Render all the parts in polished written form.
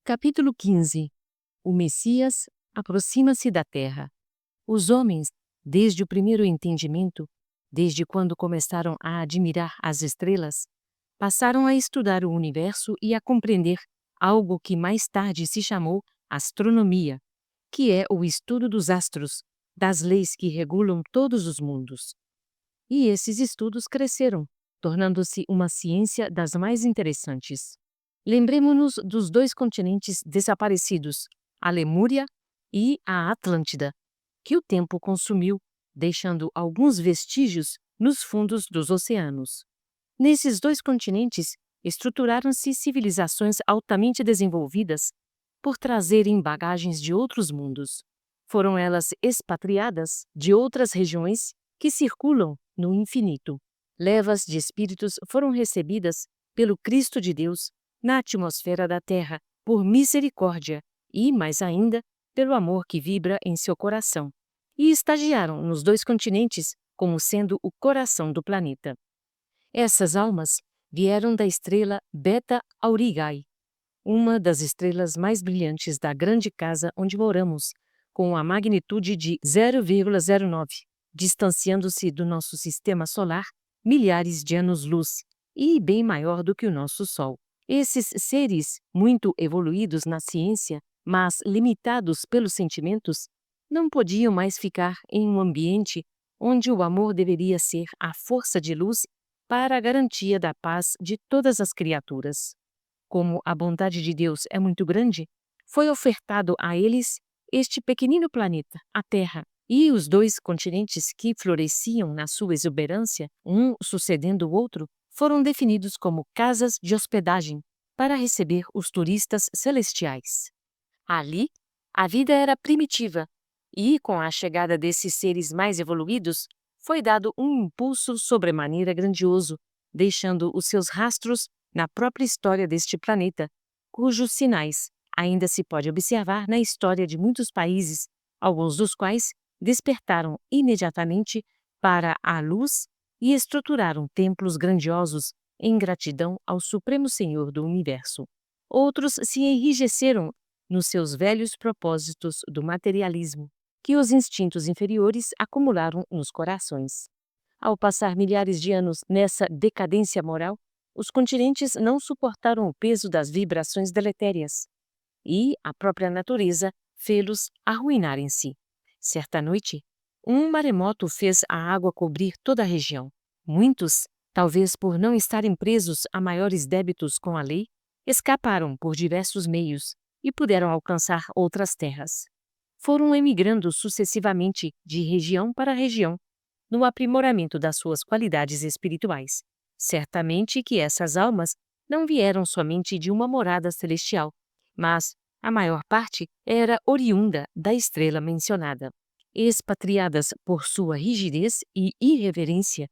Capítulo 15. O Messias aproxima-se da Terra. Os homens, desde o primeiro entendimento, desde quando começaram a admirar as estrelas, passaram a estudar o universo e a compreender algo que mais tarde se chamou astronomia, que é o estudo dos astros, das leis que regulam todos os mundos. E esses estudos cresceram, tornando-se uma ciência das mais interessantes. Lembremo-nos dos dois continentes desaparecidos, a Lemúria e a Atlântida, que o tempo consumiu, deixando alguns vestígios nos fundos dos oceanos. Nesses dois continentes, estruturaram-se civilizações altamente desenvolvidas por trazerem bagagens de outros mundos. Foram elas expatriadas de outras regiões que circulam no infinito. Levas de espíritos foram recebidas pelo Cristo de Deus na atmosfera da Terra, por misericórdia e, mais ainda, pelo amor que vibra em seu coração, e estagiaram nos dois continentes como sendo o coração do planeta. Essas almas vieram da estrela Beta Aurigae, uma das estrelas mais brilhantes da grande casa onde moramos, com a magnitude de 0,09, distanciando-se do nosso sistema solar milhares de anos-luz e bem maior do que o nosso Sol. Esses seres, muito evoluídos na ciência, mas limitados pelos sentimentos, não podiam mais ficar em um ambiente onde o amor deveria ser a força de luz para a garantia da paz de todas as criaturas. Como a bondade de Deus é muito grande, foi ofertado a eles este pequenino planeta, a Terra, e os dois continentes que floresciam na sua exuberância, um sucedendo o outro, foram definidos como casas de hospedagem para receber os turistas celestiais. Ali, a vida era primitiva e, com a chegada desses seres mais evoluídos, foi dado um impulso sobremaneira grandioso, deixando os seus rastros na própria história deste planeta, cujos sinais ainda se pode observar na história de muitos países, alguns dos quais despertaram imediatamente para a luz e estruturaram templos grandiosos em gratidão ao Supremo Senhor do Universo. Outros se enrijeceram nos seus velhos propósitos do materialismo, que os instintos inferiores acumularam nos corações. Ao passar milhares de anos nessa decadência moral, os continentes não suportaram o peso das vibrações deletérias, e a própria natureza fê-los arruinarem-se. Certa noite, um maremoto fez a água cobrir toda a região. Muitos, talvez por não estarem presos a maiores débitos com a lei, escaparam por diversos meios e puderam alcançar outras terras. Foram emigrando sucessivamente de região para região, no aprimoramento das suas qualidades espirituais. Certamente que essas almas não vieram somente de uma morada celestial, mas a maior parte era oriunda da estrela mencionada. Expatriadas por sua rigidez e irreverência,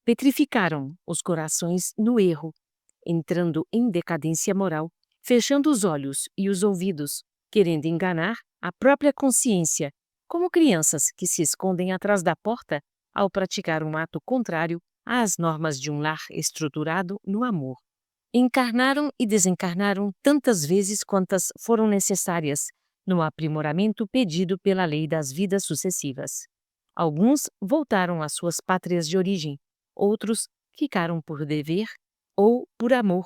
petrificaram os corações no erro, entrando em decadência moral, fechando os olhos e os ouvidos, querendo enganar a própria consciência, como crianças que se escondem atrás da porta ao praticar um ato contrário às normas de um lar estruturado no amor. Encarnaram e desencarnaram tantas vezes quantas foram necessárias no aprimoramento pedido pela lei das vidas sucessivas. Alguns voltaram às suas pátrias de origem, outros ficaram por dever ou por amor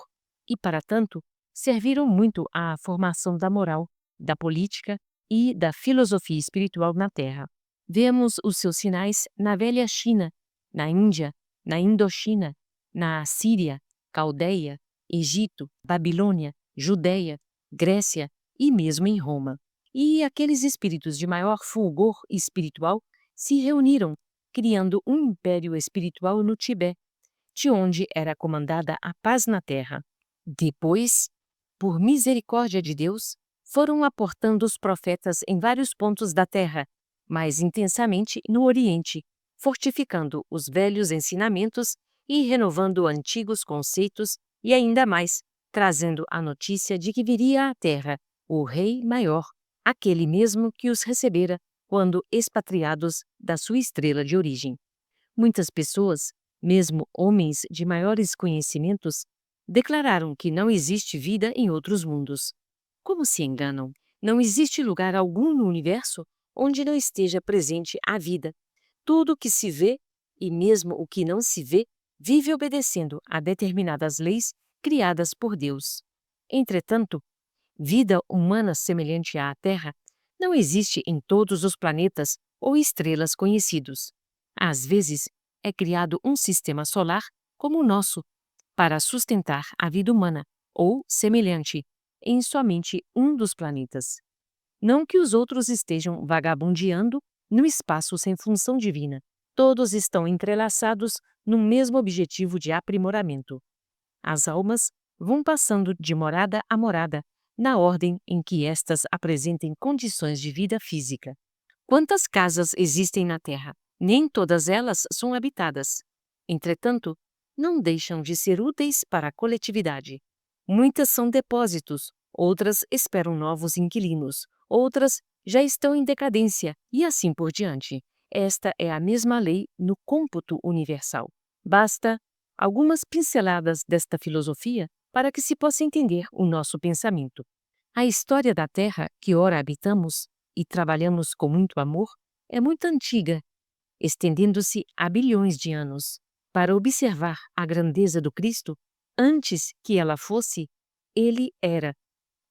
e, para tanto, serviram muito à formação da moral, da política e da filosofia espiritual na Terra. Vemos os seus sinais na velha China, na Índia, na Indochina, na Síria, Caldeia, Egito, Babilônia, Judéia, Grécia e mesmo em Roma. E aqueles espíritos de maior fulgor espiritual se reuniram, criando um império espiritual no Tibete, de onde era comandada a paz na terra. Depois, por misericórdia de Deus, foram aportando os profetas em vários pontos da terra, mais intensamente no Oriente, fortificando os velhos ensinamentos e renovando antigos conceitos e ainda mais, trazendo a notícia de que viria à terra o Rei Maior, aquele mesmo que os recebera quando expatriados da sua estrela de origem. Muitas pessoas, mesmo homens de maiores conhecimentos, declararam que não existe vida em outros mundos. Como se enganam? Não existe lugar algum no universo onde não esteja presente a vida. Tudo o que se vê, e mesmo o que não se vê, vive obedecendo a determinadas leis criadas por Deus. Entretanto, vida humana semelhante à Terra não existe em todos os planetas ou estrelas conhecidos. Às vezes, é criado um sistema solar como o nosso para sustentar a vida humana ou semelhante em somente um dos planetas. Não que os outros estejam vagabundeando no espaço sem função divina. Todos estão entrelaçados no mesmo objetivo de aprimoramento. As almas vão passando de morada a morada, na ordem em que estas apresentem condições de vida física. Quantas casas existem na Terra? Nem todas elas são habitadas. Entretanto, não deixam de ser úteis para a coletividade. Muitas são depósitos, outras esperam novos inquilinos, outras já estão em decadência e assim por diante. Esta é a mesma lei no cômputo universal. Basta algumas pinceladas desta filosofia para que se possa entender o nosso pensamento. A história da Terra que ora habitamos e trabalhamos com muito amor é muito antiga, estendendo-se há bilhões de anos. Para observar a grandeza do Cristo, antes que ela fosse, ele era.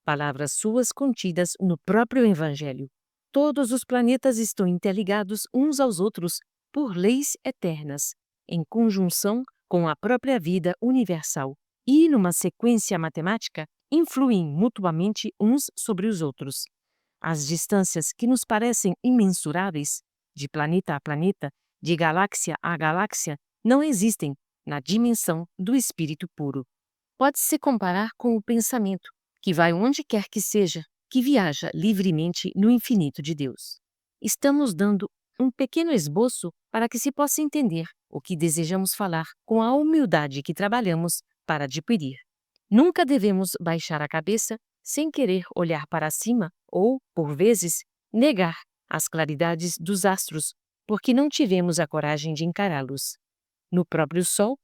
Palavras suas contidas no próprio Evangelho. Todos os planetas estão interligados uns aos outros por leis eternas, em conjunção com a própria vida universal, e, numa sequência matemática, influem mutuamente uns sobre os outros. As distâncias que nos parecem imensuráveis, de planeta a planeta, de galáxia a galáxia, não existem na dimensão do espírito puro. Pode-se comparar com o pensamento, que vai onde quer que seja, que viaja livremente no infinito de Deus. Estamos dando um pequeno esboço para que se possa entender o que desejamos falar com a humildade que trabalhamos para adquirir. Nunca devemos baixar a cabeça sem querer olhar para cima ou, por vezes, negar as claridades dos astros, porque não tivemos a coragem de encará-los. No próprio Sol,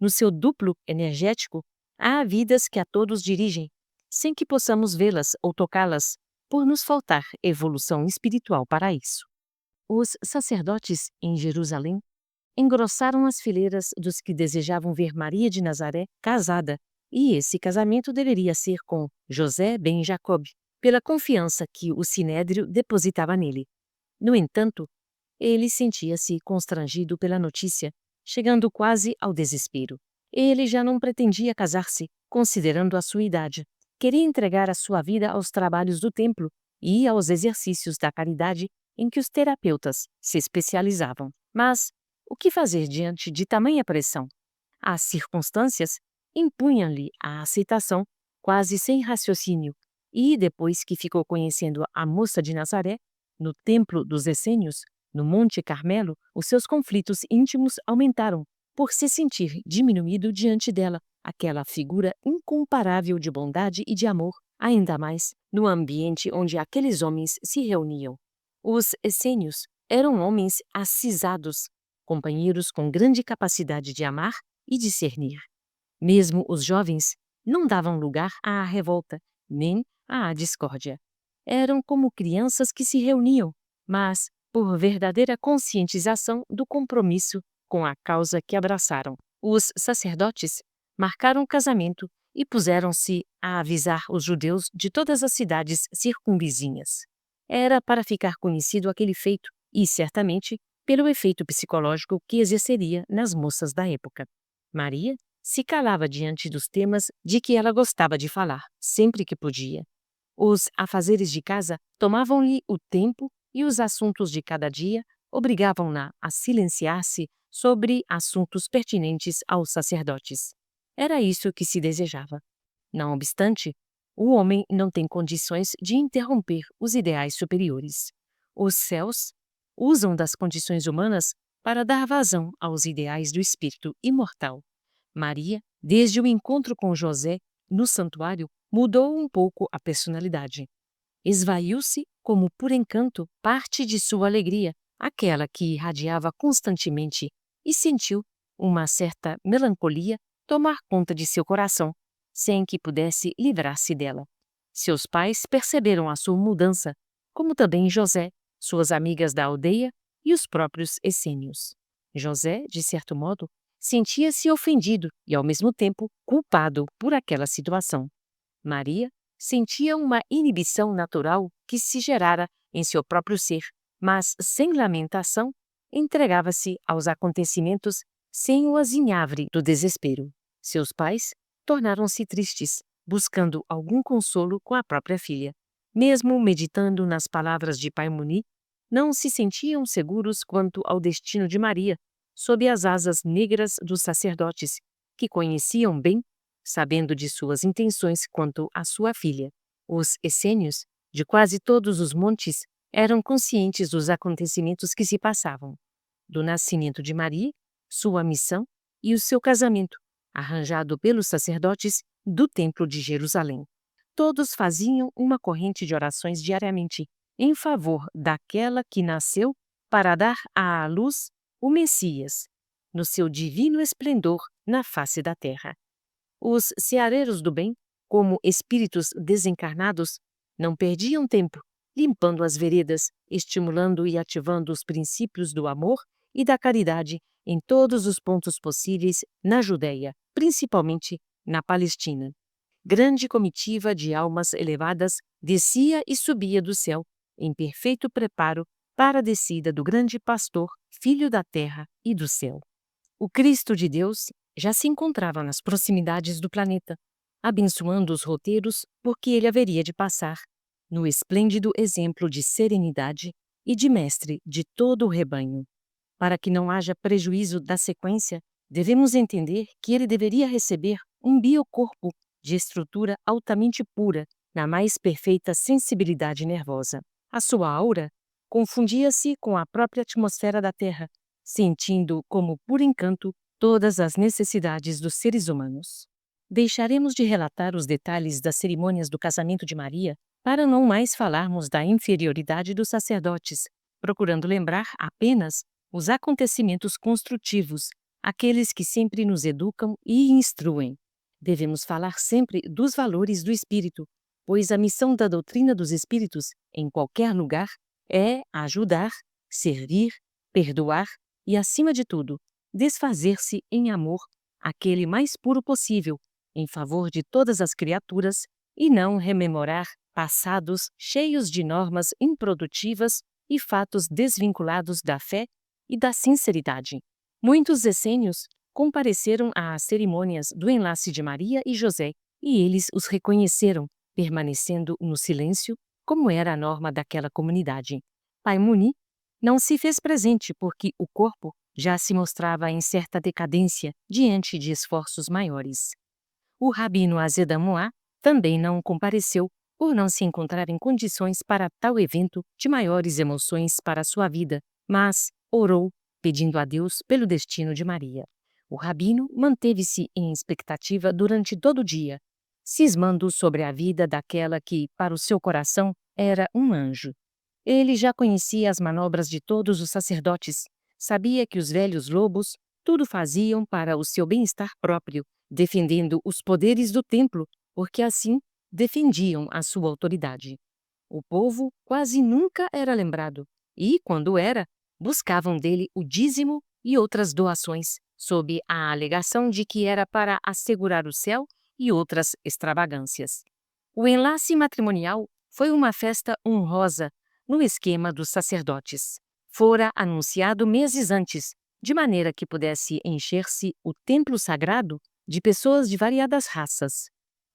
no seu duplo energético, há vidas que a todos dirigem, sem que possamos vê-las ou tocá-las, por nos faltar evolução espiritual para isso. Os sacerdotes em Jerusalém engrossaram as fileiras dos que desejavam ver Maria de Nazaré casada, e esse casamento deveria ser com José ben Jacob, pela confiança que o sinédrio depositava nele. No entanto, ele sentia-se constrangido pela notícia, chegando quase ao desespero. Ele já não pretendia casar-se, considerando a sua idade. Queria entregar a sua vida aos trabalhos do templo e aos exercícios da caridade em que os terapeutas se especializavam. Mas o que fazer diante de tamanha pressão? As circunstâncias impunham-lhe a aceitação, quase sem raciocínio, e depois que ficou conhecendo a moça de Nazaré, no templo dos essênios, no Monte Carmelo, os seus conflitos íntimos aumentaram, por se sentir diminuído diante dela, aquela figura incomparável de bondade e de amor, ainda mais no ambiente onde aqueles homens se reuniam. Os essênios eram homens acisados, companheiros com grande capacidade de amar e discernir. Mesmo os jovens não davam lugar à revolta, nem à discórdia. Eram como crianças que se reuniam, mas por verdadeira conscientização do compromisso com a causa que abraçaram. Os sacerdotes marcaram o casamento e puseram-se a avisar os judeus de todas as cidades circunvizinhas. Era para ficar conhecido aquele feito e, certamente, pelo efeito psicológico que exerceria nas moças da época. Maria se calava diante dos temas de que ela gostava de falar, sempre que podia. Os afazeres de casa tomavam-lhe o tempo e os assuntos de cada dia obrigavam-na a silenciar-se sobre assuntos pertinentes aos sacerdotes. Era isso que se desejava. Não obstante, o homem não tem condições de interromper os ideais superiores. Os céus usam das condições humanas para dar vazão aos ideais do espírito imortal. Maria, desde o encontro com José no santuário, mudou um pouco a personalidade. Esvaiu-se, como por encanto, parte de sua alegria, aquela que irradiava constantemente, e sentiu uma certa melancolia tomar conta de seu coração, sem que pudesse livrar-se dela. Seus pais perceberam a sua mudança, como também José, suas amigas da aldeia e os próprios essênios. José, de certo modo, sentia-se ofendido e, ao mesmo tempo, culpado por aquela situação. Maria sentia uma inibição natural que se gerara em seu próprio ser, mas, sem lamentação, entregava-se aos acontecimentos sem o azinhavre do desespero. Seus pais tornaram-se tristes, buscando algum consolo com a própria filha. Mesmo meditando nas palavras de Pai Muni, não se sentiam seguros quanto ao destino de Maria, sob as asas negras dos sacerdotes, que conheciam bem, sabendo de suas intenções quanto à sua filha. Os essênios, de quase todos os montes, eram conscientes dos acontecimentos que se passavam, do nascimento de Maria, sua missão e o seu casamento, arranjado pelos sacerdotes do Templo de Jerusalém. Todos faziam uma corrente de orações diariamente em favor daquela que nasceu para dar à luz o Messias, no seu divino esplendor na face da terra. Os seareiros do bem, como espíritos desencarnados, não perdiam tempo limpando as veredas, estimulando e ativando os princípios do amor e da caridade em todos os pontos possíveis na Judéia, principalmente na Palestina. Grande comitiva de almas elevadas descia e subia do céu, em perfeito preparo para a descida do grande pastor, filho da terra e do céu. O Cristo de Deus já se encontrava nas proximidades do planeta, abençoando os roteiros por que ele haveria de passar, no esplêndido exemplo de serenidade e de mestre de todo o rebanho. Para que não haja prejuízo da sequência, devemos entender que ele deveria receber um biocorpo de estrutura altamente pura, na mais perfeita sensibilidade nervosa. A sua aura confundia-se com a própria atmosfera da Terra, sentindo como por encanto todas as necessidades dos seres humanos. Deixaremos de relatar os detalhes das cerimônias do casamento de Maria para não mais falarmos da inferioridade dos sacerdotes, procurando lembrar apenas os acontecimentos construtivos, aqueles que sempre nos educam e instruem. Devemos falar sempre dos valores do espírito, pois a missão da doutrina dos espíritos, em qualquer lugar, é ajudar, servir, perdoar e, acima de tudo, desfazer-se em amor, aquele mais puro possível, em favor de todas as criaturas, e não rememorar passados cheios de normas improdutivas e fatos desvinculados da fé e da sinceridade. Muitos essênios compareceram às cerimônias do enlace de Maria e José, e eles os reconheceram, permanecendo no silêncio, como era a norma daquela comunidade. Pai Muni não se fez presente porque o corpo já se mostrava em certa decadência diante de esforços maiores. O rabino Azeda Moá também não compareceu por não se encontrar em condições para tal evento de maiores emoções para sua vida, mas orou, pedindo a Deus pelo destino de Maria. O rabino manteve-se em expectativa durante todo o dia, cismando sobre a vida daquela que, para o seu coração, era um anjo. Ele já conhecia as manobras de todos os sacerdotes, sabia que os velhos lobos tudo faziam para o seu bem-estar próprio, defendendo os poderes do templo, porque assim defendiam a sua autoridade. O povo quase nunca era lembrado, e, quando era, buscavam dele o dízimo e outras doações, sob a alegação de que era para assegurar o céu e outras extravagâncias. O enlace matrimonial foi uma festa honrosa no esquema dos sacerdotes. Fora anunciado meses antes, de maneira que pudesse encher-se o templo sagrado de pessoas de variadas raças.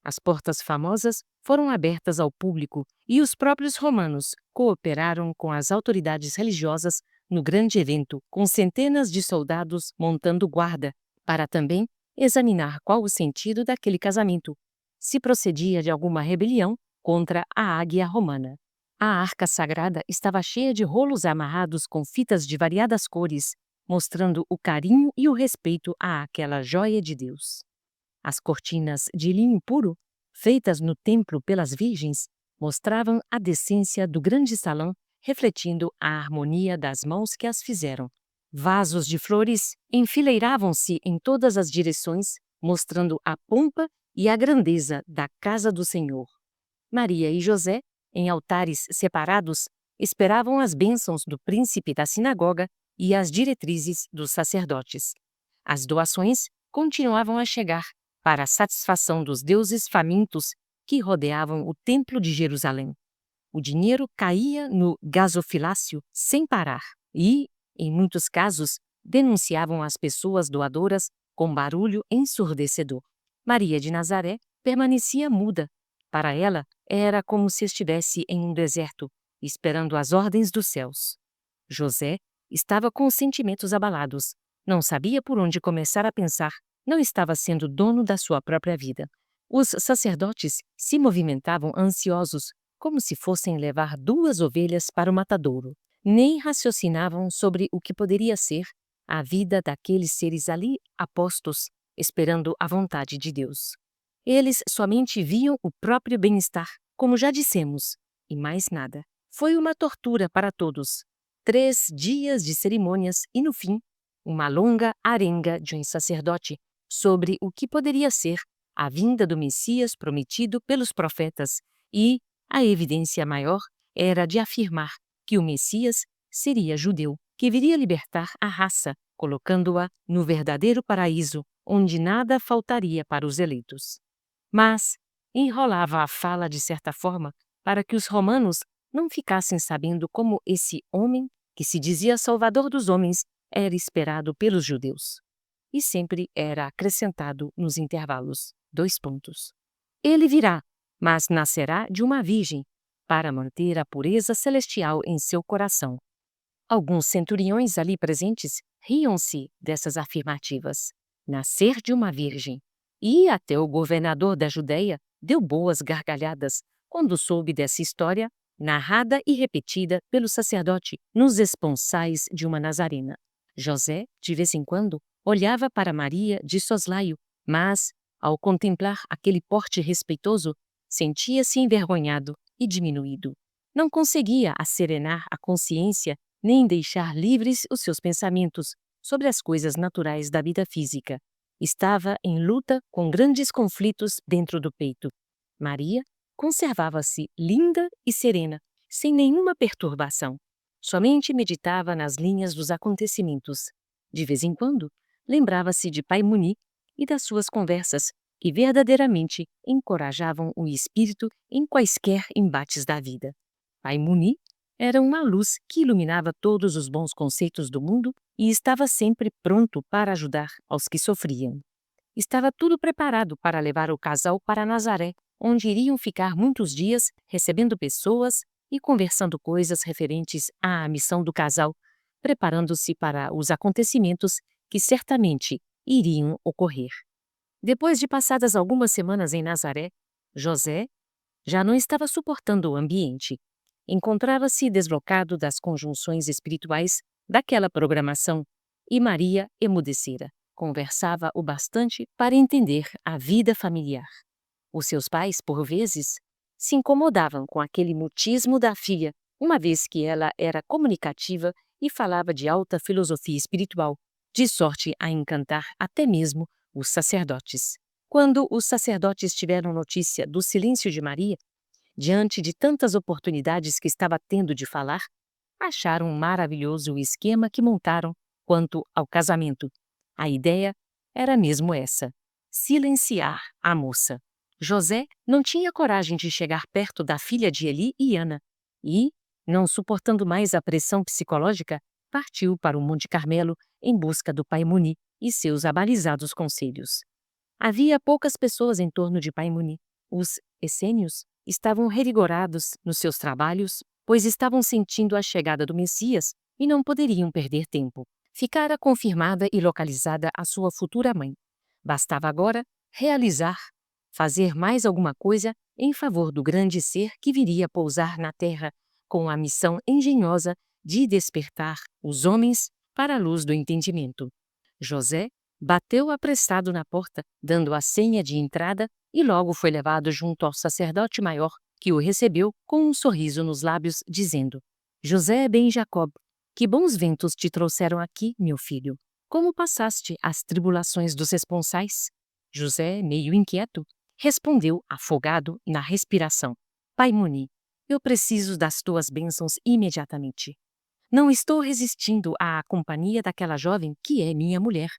As portas famosas foram abertas ao público e os próprios romanos cooperaram com as autoridades religiosas no grande evento, com centenas de soldados montando guarda, para também examinar qual o sentido daquele casamento, se procedia de alguma rebelião contra a águia romana. A arca sagrada estava cheia de rolos amarrados com fitas de variadas cores, mostrando o carinho e o respeito àquela joia de Deus. As cortinas de linho puro, feitas no templo pelas virgens, mostravam a decência do grande salão, refletindo a harmonia das mãos que as fizeram. Vasos de flores enfileiravam-se em todas as direções, mostrando a pompa e a grandeza da casa do Senhor. Maria e José, em altares separados, esperavam as bênçãos do príncipe da sinagoga e as diretrizes dos sacerdotes. As doações continuavam a chegar para a satisfação dos deuses famintos que rodeavam o Templo de Jerusalém. O dinheiro caía no gasofilácio sem parar e, em muitos casos, denunciavam as pessoas doadoras com barulho ensurdecedor. Maria de Nazaré permanecia muda. Para ela, era como se estivesse em um deserto, esperando as ordens dos céus. José estava com os sentimentos abalados. Não sabia por onde começar a pensar. Não estava sendo dono da sua própria vida. Os sacerdotes se movimentavam ansiosos, como se fossem levar 2 ovelhas para o matadouro. Nem raciocinavam sobre o que poderia ser a vida daqueles seres ali apostos, esperando a vontade de Deus. Eles somente viam o próprio bem-estar, como já dissemos, e mais nada. Foi uma tortura para todos. 3 dias de cerimônias e, no fim, uma longa arenga de um sacerdote sobre o que poderia ser a vinda do Messias prometido pelos profetas, e a evidência maior era de afirmar que o Messias seria judeu, que viria libertar a raça, colocando-a no verdadeiro paraíso, onde nada faltaria para os eleitos. Mas enrolava a fala de certa forma para que os romanos não ficassem sabendo como esse homem, que se dizia Salvador dos homens, era esperado pelos judeus. E sempre era acrescentado nos intervalos: 2 pontos. Ele virá, mas nascerá de uma virgem, para manter a pureza celestial em seu coração. Alguns centuriões ali presentes riam-se dessas afirmativas. Nascer de uma virgem. E até o governador da Judeia deu boas gargalhadas quando soube dessa história, narrada e repetida pelo sacerdote nos esponsais de uma nazarena. José, de vez em quando, olhava para Maria de soslaio, mas, ao contemplar aquele porte respeitoso, sentia-se envergonhado e diminuído. Não conseguia asserenar a consciência nem deixar livres os seus pensamentos sobre as coisas naturais da vida física. Estava em luta com grandes conflitos dentro do peito. Maria conservava-se linda e serena, sem nenhuma perturbação. Somente meditava nas linhas dos acontecimentos. De vez em quando, lembrava-se de Pai Muni e das suas conversas, que verdadeiramente encorajavam o espírito em quaisquer embates da vida. Pai Muni era uma luz que iluminava todos os bons conceitos do mundo e estava sempre pronto para ajudar aos que sofriam. Estava tudo preparado para levar o casal para Nazaré, onde iriam ficar muitos dias recebendo pessoas e conversando coisas referentes à missão do casal, preparando-se para os acontecimentos que certamente iriam ocorrer. Depois de passadas algumas semanas em Nazaré, José já não estava suportando o ambiente. Encontrava-se deslocado das conjunções espirituais daquela programação e Maria emudecera. Conversava o bastante para entender a vida familiar. Os seus pais, por vezes, se incomodavam com aquele mutismo da filha, uma vez que ela era comunicativa e falava de alta filosofia espiritual, de sorte a encantar até mesmo os sacerdotes. Quando os sacerdotes tiveram notícia do silêncio de Maria, diante de tantas oportunidades que estava tendo de falar, acharam maravilhoso o esquema que montaram quanto ao casamento. A ideia era mesmo essa: silenciar a moça. José não tinha coragem de chegar perto da filha de Eli e Ana e, não suportando mais a pressão psicológica, partiu para o Monte Carmelo em busca do Pai Muni e seus abalizados conselhos. Havia poucas pessoas em torno de Pai Muni. Os essênios estavam revigorados nos seus trabalhos, pois estavam sentindo a chegada do Messias e não poderiam perder tempo. Ficara confirmada e localizada a sua futura mãe. Bastava agora fazer mais alguma coisa em favor do grande ser que viria pousar na terra, com a missão engenhosa de despertar os homens para a luz do entendimento. José bateu apressado na porta, dando a senha de entrada, e logo foi levado junto ao sacerdote maior, que o recebeu com um sorriso nos lábios, dizendo: José ben Jacob, que bons ventos te trouxeram aqui, meu filho. Como passaste as tribulações dos esponsais? José, meio inquieto, respondeu afogado na respiração: Pai Muni, eu preciso das tuas bênçãos imediatamente. Não estou resistindo à companhia daquela jovem que é minha mulher,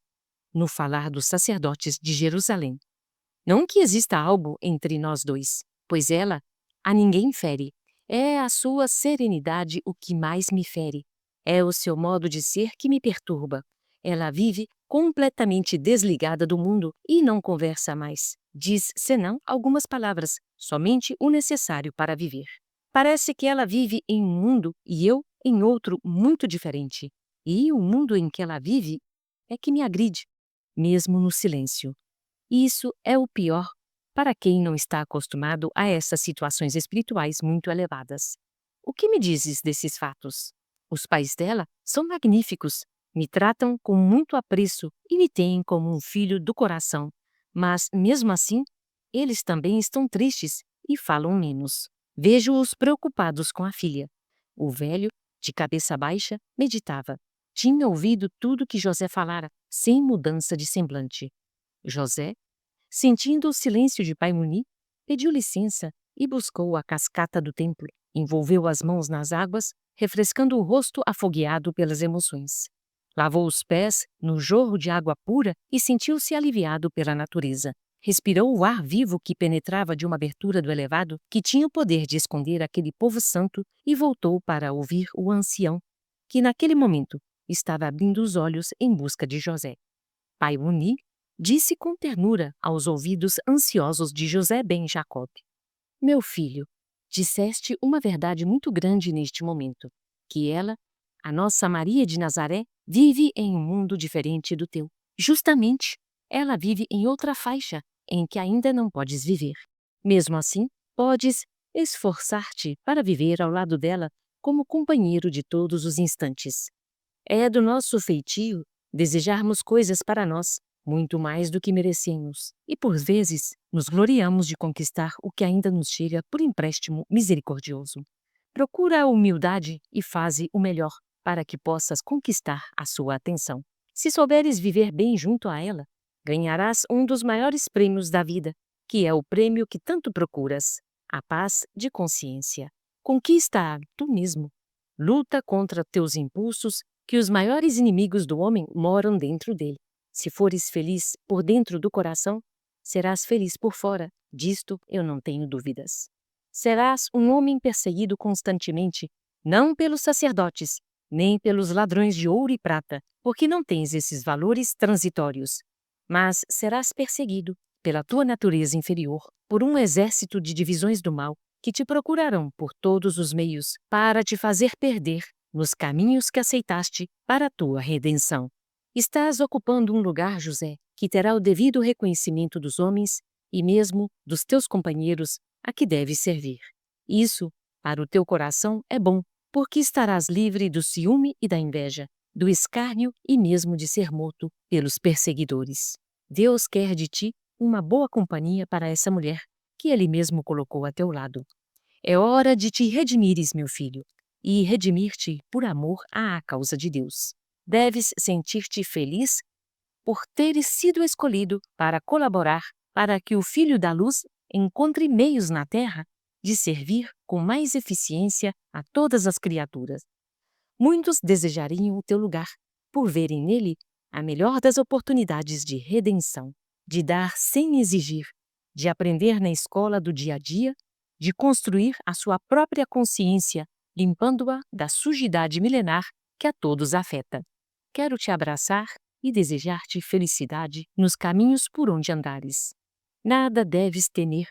no falar dos sacerdotes de Jerusalém. Não que exista algo entre nós dois, pois ela a ninguém fere. É a sua serenidade o que mais me fere. É o seu modo de ser que me perturba. Ela vive completamente desligada do mundo e não conversa mais. Diz senão algumas palavras, somente o necessário para viver. Parece que ela vive em um mundo e eu em outro muito diferente. E o mundo em que ela vive é que me agride, mesmo no silêncio. Isso é o pior para quem não está acostumado a essas situações espirituais muito elevadas. O que me dizes desses fatos? Os pais dela são magníficos, me tratam com muito apreço e me têm como um filho do coração, mas, mesmo assim, eles também estão tristes e falam menos. Vejo-os preocupados com a filha. O velho, de cabeça baixa, meditava. Tinha ouvido tudo que José falara, sem mudança de semblante. José, sentindo o silêncio de Pai Muni, pediu licença e buscou a cascata do templo. Envolveu as mãos nas águas, refrescando o rosto afogueado pelas emoções. Lavou os pés no jorro de água pura e sentiu-se aliviado pela natureza. Respirou o ar vivo que penetrava de uma abertura do elevado que tinha o poder de esconder aquele povo santo e voltou para ouvir o ancião, que naquele momento estava abrindo os olhos em busca de José. Pai Muni disse com ternura aos ouvidos ansiosos de José ben Jacob: Meu filho, disseste uma verdade muito grande neste momento, que ela, a nossa Maria de Nazaré, vive em um mundo diferente do teu. Justamente, ela vive em outra faixa em que ainda não podes viver. Mesmo assim, podes esforçar-te para viver ao lado dela como companheiro de todos os instantes. É do nosso feitio desejarmos coisas para nós, muito mais do que merecemos, e por vezes nos gloriamos de conquistar o que ainda nos chega por empréstimo misericordioso. Procura a humildade e faze o melhor para que possas conquistar a sua atenção. Se souberes viver bem junto a ela, ganharás um dos maiores prêmios da vida, que é o prêmio que tanto procuras, a paz de consciência. Conquista-a tu mesmo. Luta contra teus impulsos, que os maiores inimigos do homem moram dentro dele. Se fores feliz por dentro do coração, serás feliz por fora, disto eu não tenho dúvidas. Serás um homem perseguido constantemente, não pelos sacerdotes, nem pelos ladrões de ouro e prata, porque não tens esses valores transitórios, mas serás perseguido pela tua natureza inferior, por um exército de divisões do mal, que te procurarão por todos os meios para te fazer perder nos caminhos que aceitaste para a tua redenção. Estás ocupando um lugar, José, que terá o devido reconhecimento dos homens e mesmo dos teus companheiros a que deves servir. Isso, para o teu coração, é bom, porque estarás livre do ciúme e da inveja, do escárnio e mesmo de ser morto pelos perseguidores. Deus quer de ti uma boa companhia para essa mulher que Ele mesmo colocou a teu lado. É hora de te redimires, meu filho, e redimir-te por amor à causa de Deus. Deves sentir-te feliz por teres sido escolhido para colaborar para que o Filho da Luz encontre meios na terra de servir com mais eficiência a todas as criaturas. Muitos desejariam o teu lugar, por verem nele a melhor das oportunidades de redenção, de dar sem exigir, de aprender na escola do dia a dia, de construir a sua própria consciência, limpando-a da sujidade milenar que a todos afeta. Quero te abraçar e desejar-te felicidade nos caminhos por onde andares. Nada deves temer,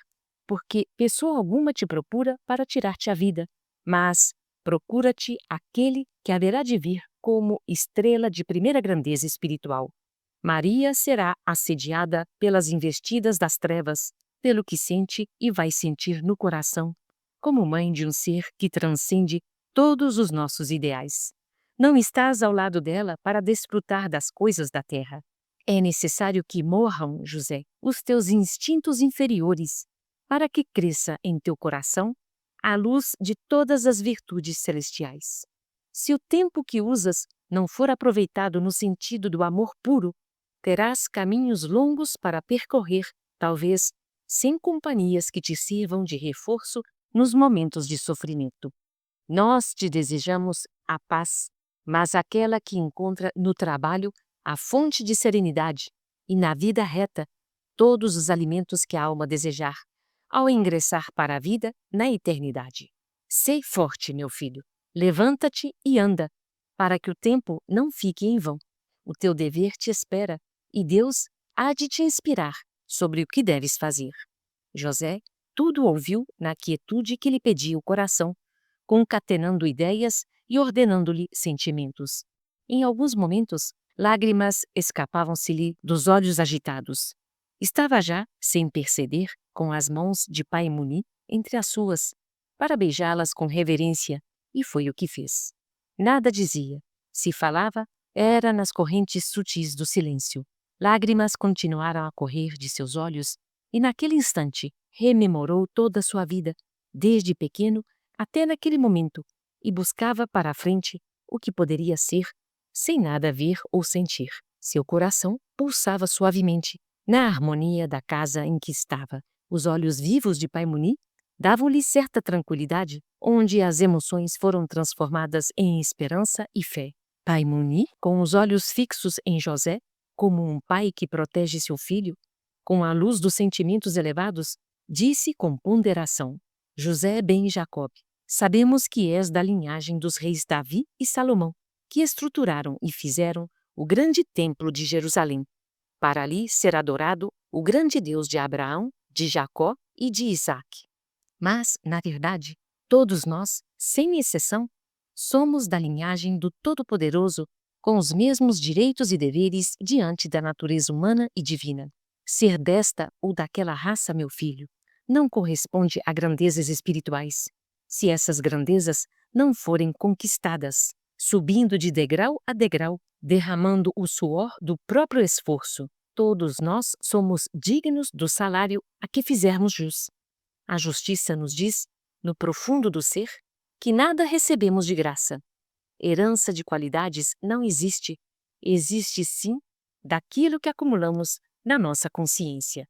porque pessoa alguma te procura para tirar-te a vida, mas procura-te aquele que haverá de vir como estrela de primeira grandeza espiritual. Maria será assediada pelas investidas das trevas, pelo que sente e vai sentir no coração, como mãe de um ser que transcende todos os nossos ideais. Não estás ao lado dela para desfrutar das coisas da terra. É necessário que morram, José, os teus instintos inferiores, para que cresça em teu coração a luz de todas as virtudes celestiais. Se o tempo que usas não for aproveitado no sentido do amor puro, terás caminhos longos para percorrer, talvez sem companhias que te sirvam de reforço nos momentos de sofrimento. Nós te desejamos a paz, mas aquela que encontra no trabalho a fonte de serenidade e na vida reta todos os alimentos que a alma desejar, ao ingressar para a vida na eternidade. Sê forte, meu filho. Levanta-te e anda, para que o tempo não fique em vão. O teu dever te espera e Deus há de te inspirar sobre o que deves fazer. José tudo ouviu na quietude que lhe pedia o coração, concatenando ideias e ordenando-lhe sentimentos. Em alguns momentos, lágrimas escapavam-se-lhe dos olhos agitados. Estava já, sem perceber, com as mãos de pai Muni entre as suas, para beijá-las com reverência, e foi o que fez. Nada dizia. Se falava, era nas correntes sutis do silêncio. Lágrimas continuaram a correr de seus olhos, e naquele instante rememorou toda a sua vida, desde pequeno até naquele momento, e buscava para a frente o que poderia ser, sem nada ver ou sentir. Seu coração pulsava suavemente, na harmonia da casa em que estava. Os olhos vivos de pai Muni davam-lhe certa tranquilidade, onde as emoções foram transformadas em esperança e fé. Pai Muni, com os olhos fixos em José, como um pai que protege seu filho, com a luz dos sentimentos elevados, disse com ponderação: José ben Jacob, sabemos que és da linhagem dos reis Davi e Salomão, que estruturaram e fizeram o grande templo de Jerusalém. Para ali ser adorado o grande Deus de Abraão, de Jacó e de Isaque. Mas, na verdade, todos nós, sem exceção, somos da linhagem do Todo-Poderoso, com os mesmos direitos e deveres diante da natureza humana e divina. Ser desta ou daquela raça, meu filho, não corresponde a grandezas espirituais, se essas grandezas não forem conquistadas, subindo de degrau a degrau, derramando o suor do próprio esforço. Todos nós somos dignos do salário a que fizermos jus. A justiça nos diz, no profundo do ser, que nada recebemos de graça. Herança de qualidades não existe. Existe, sim, daquilo que acumulamos na nossa consciência.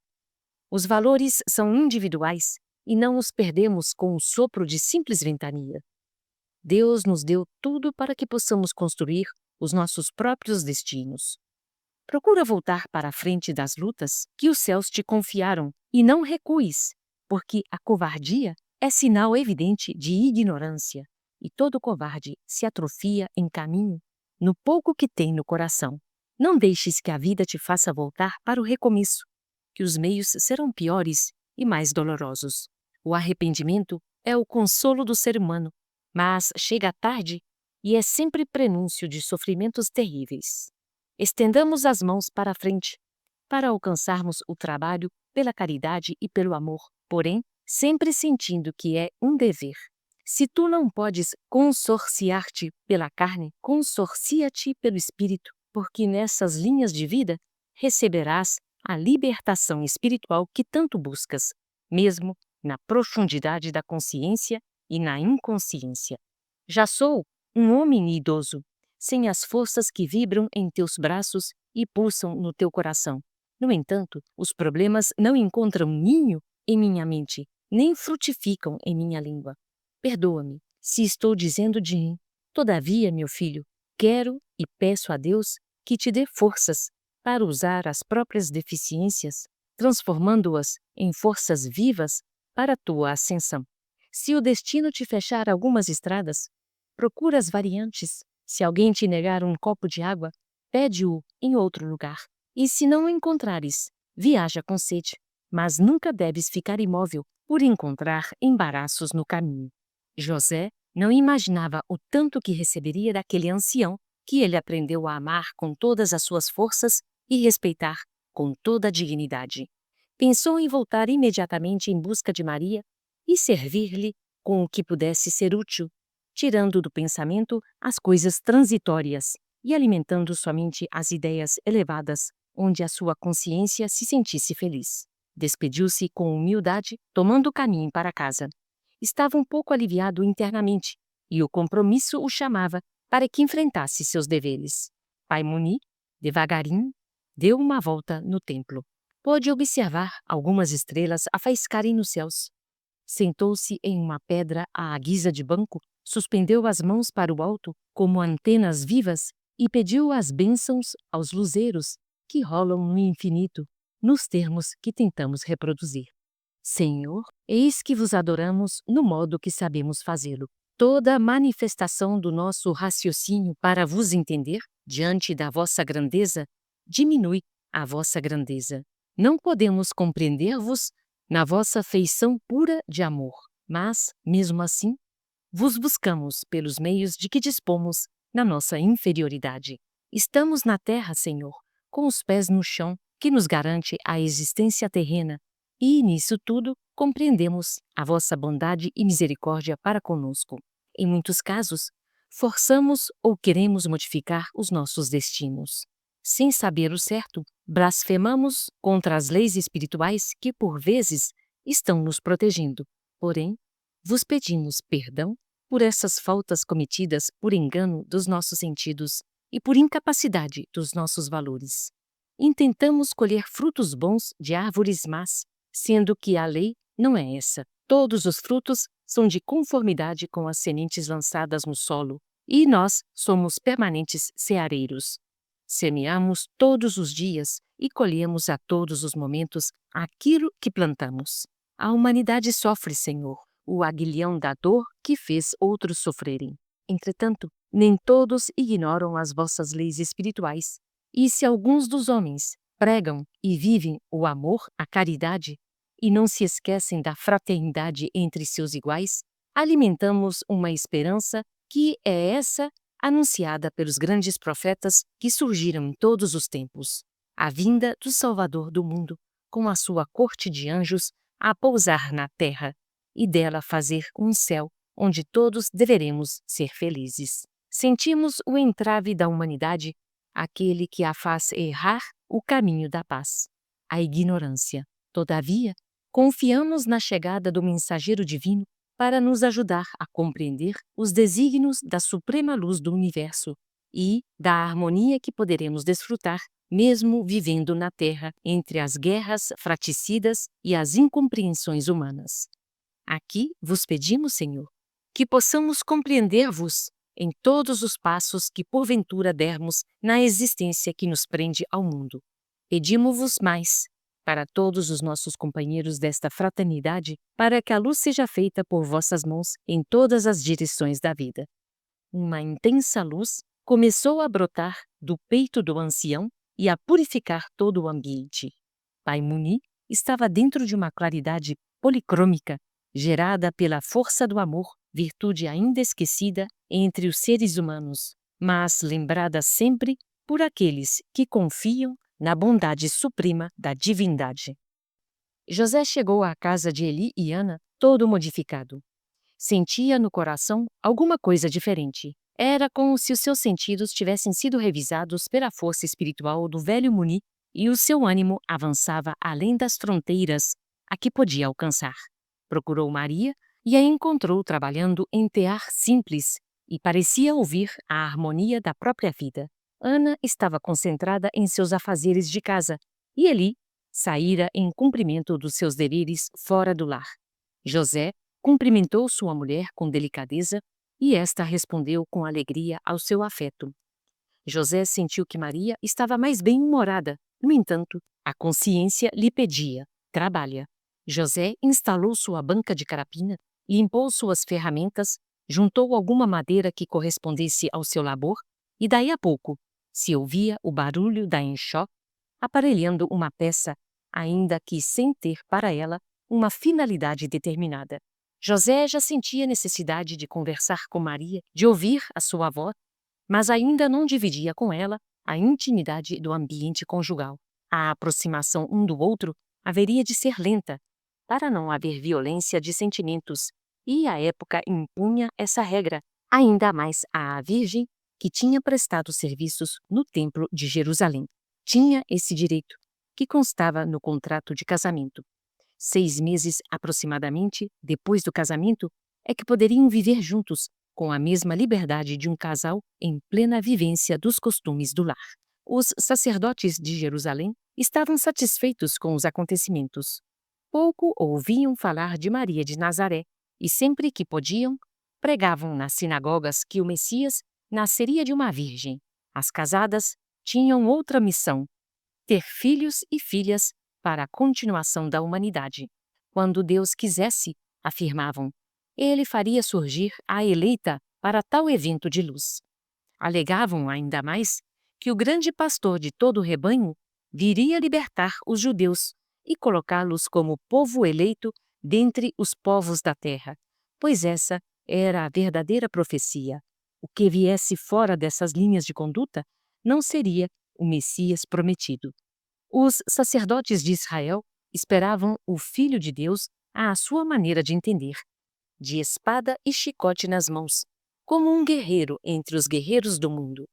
Os valores são individuais e não os perdemos com o sopro de simples ventania. Deus nos deu tudo para que possamos construir os nossos próprios destinos. Procura voltar para a frente das lutas que os céus te confiaram e não recues, porque a covardia é sinal evidente de ignorância, e todo covarde se atrofia em caminho no pouco que tem no coração. Não deixes que a vida te faça voltar para o recomeço, que os meios serão piores e mais dolorosos. O arrependimento é o consolo do ser humano, mas chega tarde e é sempre prenúncio de sofrimentos terríveis. Estendamos as mãos para a frente, para alcançarmos o trabalho pela caridade e pelo amor, porém, sempre sentindo que é um dever. Se tu não podes consorciar-te pela carne, consorcia-te pelo espírito, porque nessas linhas de vida receberás a libertação espiritual que tanto buscas, mesmo na profundidade da consciência e na inconsciência. Já sou um homem idoso, sem as forças que vibram em teus braços e pulsam no teu coração. No entanto, os problemas não encontram ninho em minha mente, nem frutificam em minha língua. Perdoa-me se estou dizendo de mim. Todavia, meu filho, quero e peço a Deus que te dê forças para usar as próprias deficiências, transformando-as em forças vivas para a tua ascensão. Se o destino te fechar algumas estradas, procura as variantes. Se alguém te negar um copo de água, pede-o em outro lugar. E se não o encontrares, viaja com sede, mas nunca deves ficar imóvel por encontrar embaraços no caminho. José não imaginava o tanto que receberia daquele ancião que ele aprendeu a amar com todas as suas forças e respeitar com toda a dignidade. Pensou em voltar imediatamente em busca de Maria e servir-lhe com o que pudesse ser útil, tirando do pensamento as coisas transitórias e alimentando somente as ideias elevadas, onde a sua consciência se sentisse feliz. Despediu-se com humildade, tomando o caminho para casa. Estava um pouco aliviado internamente, e o compromisso o chamava para que enfrentasse seus deveres. Pai Muni, devagarinho, deu uma volta no templo. Pôde observar algumas estrelas a faiscarem nos céus. Sentou-se em uma pedra à guisa de banco, suspendeu as mãos para o alto, como antenas vivas, e pediu as bênçãos aos luzeiros que rolam no infinito, nos termos que tentamos reproduzir. Senhor, eis que vos adoramos no modo que sabemos fazê-lo. Toda manifestação do nosso raciocínio para vos entender, diante da vossa grandeza, diminui a vossa grandeza. Não podemos compreender-vos na vossa feição pura de amor, mas, mesmo assim, vos buscamos pelos meios de que dispomos na nossa inferioridade. Estamos na terra, Senhor, com os pés no chão, que nos garante a existência terrena, e nisso tudo compreendemos a vossa bondade e misericórdia para conosco. Em muitos casos, forçamos ou queremos modificar os nossos destinos. Sem saber o certo, blasfemamos contra as leis espirituais que, por vezes, estão nos protegendo. Porém, vos pedimos perdão por essas faltas cometidas por engano dos nossos sentidos e por incapacidade dos nossos valores. Intentamos colher frutos bons de árvores más, sendo que a lei não é essa. Todos os frutos são de conformidade com as sementes lançadas no solo, e nós somos permanentes ceareiros. Semeamos todos os dias e colhemos a todos os momentos aquilo que plantamos. A humanidade sofre, Senhor, o aguilhão da dor que fez outros sofrerem. Entretanto, nem todos ignoram as vossas leis espirituais. E se alguns dos homens pregam e vivem o amor, a caridade, e não se esquecem da fraternidade entre seus iguais, alimentamos uma esperança que é essa anunciada pelos grandes profetas que surgiram em todos os tempos. A vinda do Salvador do mundo, com a sua corte de anjos, a pousar na terra, e dela fazer um céu onde todos deveremos ser felizes. Sentimos o entrave da humanidade, aquele que a faz errar o caminho da paz, a ignorância. Todavia, confiamos na chegada do mensageiro divino para nos ajudar a compreender os desígnios da suprema luz do universo e da harmonia que poderemos desfrutar mesmo vivendo na Terra entre as guerras fratricidas e as incompreensões humanas. Aqui vos pedimos, Senhor, que possamos compreender-vos em todos os passos que porventura dermos na existência que nos prende ao mundo. Pedimos-vos mais, para todos os nossos companheiros desta fraternidade, para que a luz seja feita por vossas mãos em todas as direções da vida. Uma intensa luz começou a brotar do peito do ancião e a purificar todo o ambiente. Pai Muni estava dentro de uma claridade policrômica, gerada pela força do amor, virtude ainda esquecida entre os seres humanos, mas lembrada sempre por aqueles que confiam na bondade suprema da divindade. José chegou à casa de Eli e Ana todo modificado. Sentia no coração alguma coisa diferente. Era como se os seus sentidos tivessem sido revisados pela força espiritual do velho Muni e o seu ânimo avançava além das fronteiras a que podia alcançar. Procurou Maria e a encontrou trabalhando em tear simples e parecia ouvir a harmonia da própria vida. Ana estava concentrada em seus afazeres de casa e Eli saíra em cumprimento dos seus deveres fora do lar. José cumprimentou sua mulher com delicadeza e esta respondeu com alegria ao seu afeto. José sentiu que Maria estava mais bem-humorada. No entanto, a consciência lhe pedia: trabalha. José instalou sua banca de carapina, limpou suas ferramentas, juntou alguma madeira que correspondesse ao seu labor e daí a pouco se ouvia o barulho da enxó aparelhando uma peça, ainda que sem ter para ela uma finalidade determinada. José já sentia necessidade de conversar com Maria, de ouvir a sua voz, mas ainda não dividia com ela a intimidade do ambiente conjugal. A aproximação um do outro haveria de ser lenta, para não haver violência de sentimentos, e a época impunha essa regra, ainda mais à Virgem, que tinha prestado serviços no Templo de Jerusalém. Tinha esse direito, que constava no contrato de casamento. 6 meses aproximadamente depois do casamento é que poderiam viver juntos, com a mesma liberdade de um casal em plena vivência dos costumes do lar. Os sacerdotes de Jerusalém estavam satisfeitos com os acontecimentos. Pouco ouviam falar de Maria de Nazaré e sempre que podiam, pregavam nas sinagogas que o Messias nasceria de uma virgem. As casadas tinham outra missão: ter filhos e filhas para a continuação da humanidade. Quando Deus quisesse, afirmavam, ele faria surgir a eleita para tal evento de luz. Alegavam ainda mais que o grande pastor de todo o rebanho viria libertar os judeus e colocá-los como povo eleito dentre os povos da terra, pois essa era a verdadeira profecia. O que viesse fora dessas linhas de conduta não seria o Messias prometido. Os sacerdotes de Israel esperavam o Filho de Deus à sua maneira de entender, de espada e chicote nas mãos, como um guerreiro entre os guerreiros do mundo.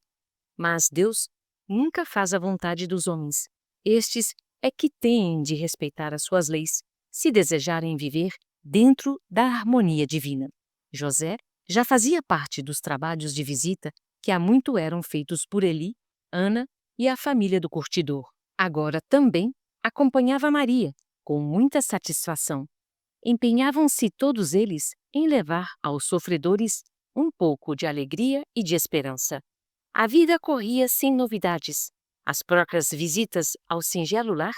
Mas Deus nunca faz a vontade dos homens. Estes é que têm de respeitar as suas leis, se desejarem viver dentro da harmonia divina. José já fazia parte dos trabalhos de visita que há muito eram feitos por Eli, Ana e a família do curtidor. Agora também acompanhava Maria, com muita satisfação. Empenhavam-se todos eles em levar aos sofredores um pouco de alegria e de esperança. A vida corria sem novidades. As próprias visitas ao singelo lar,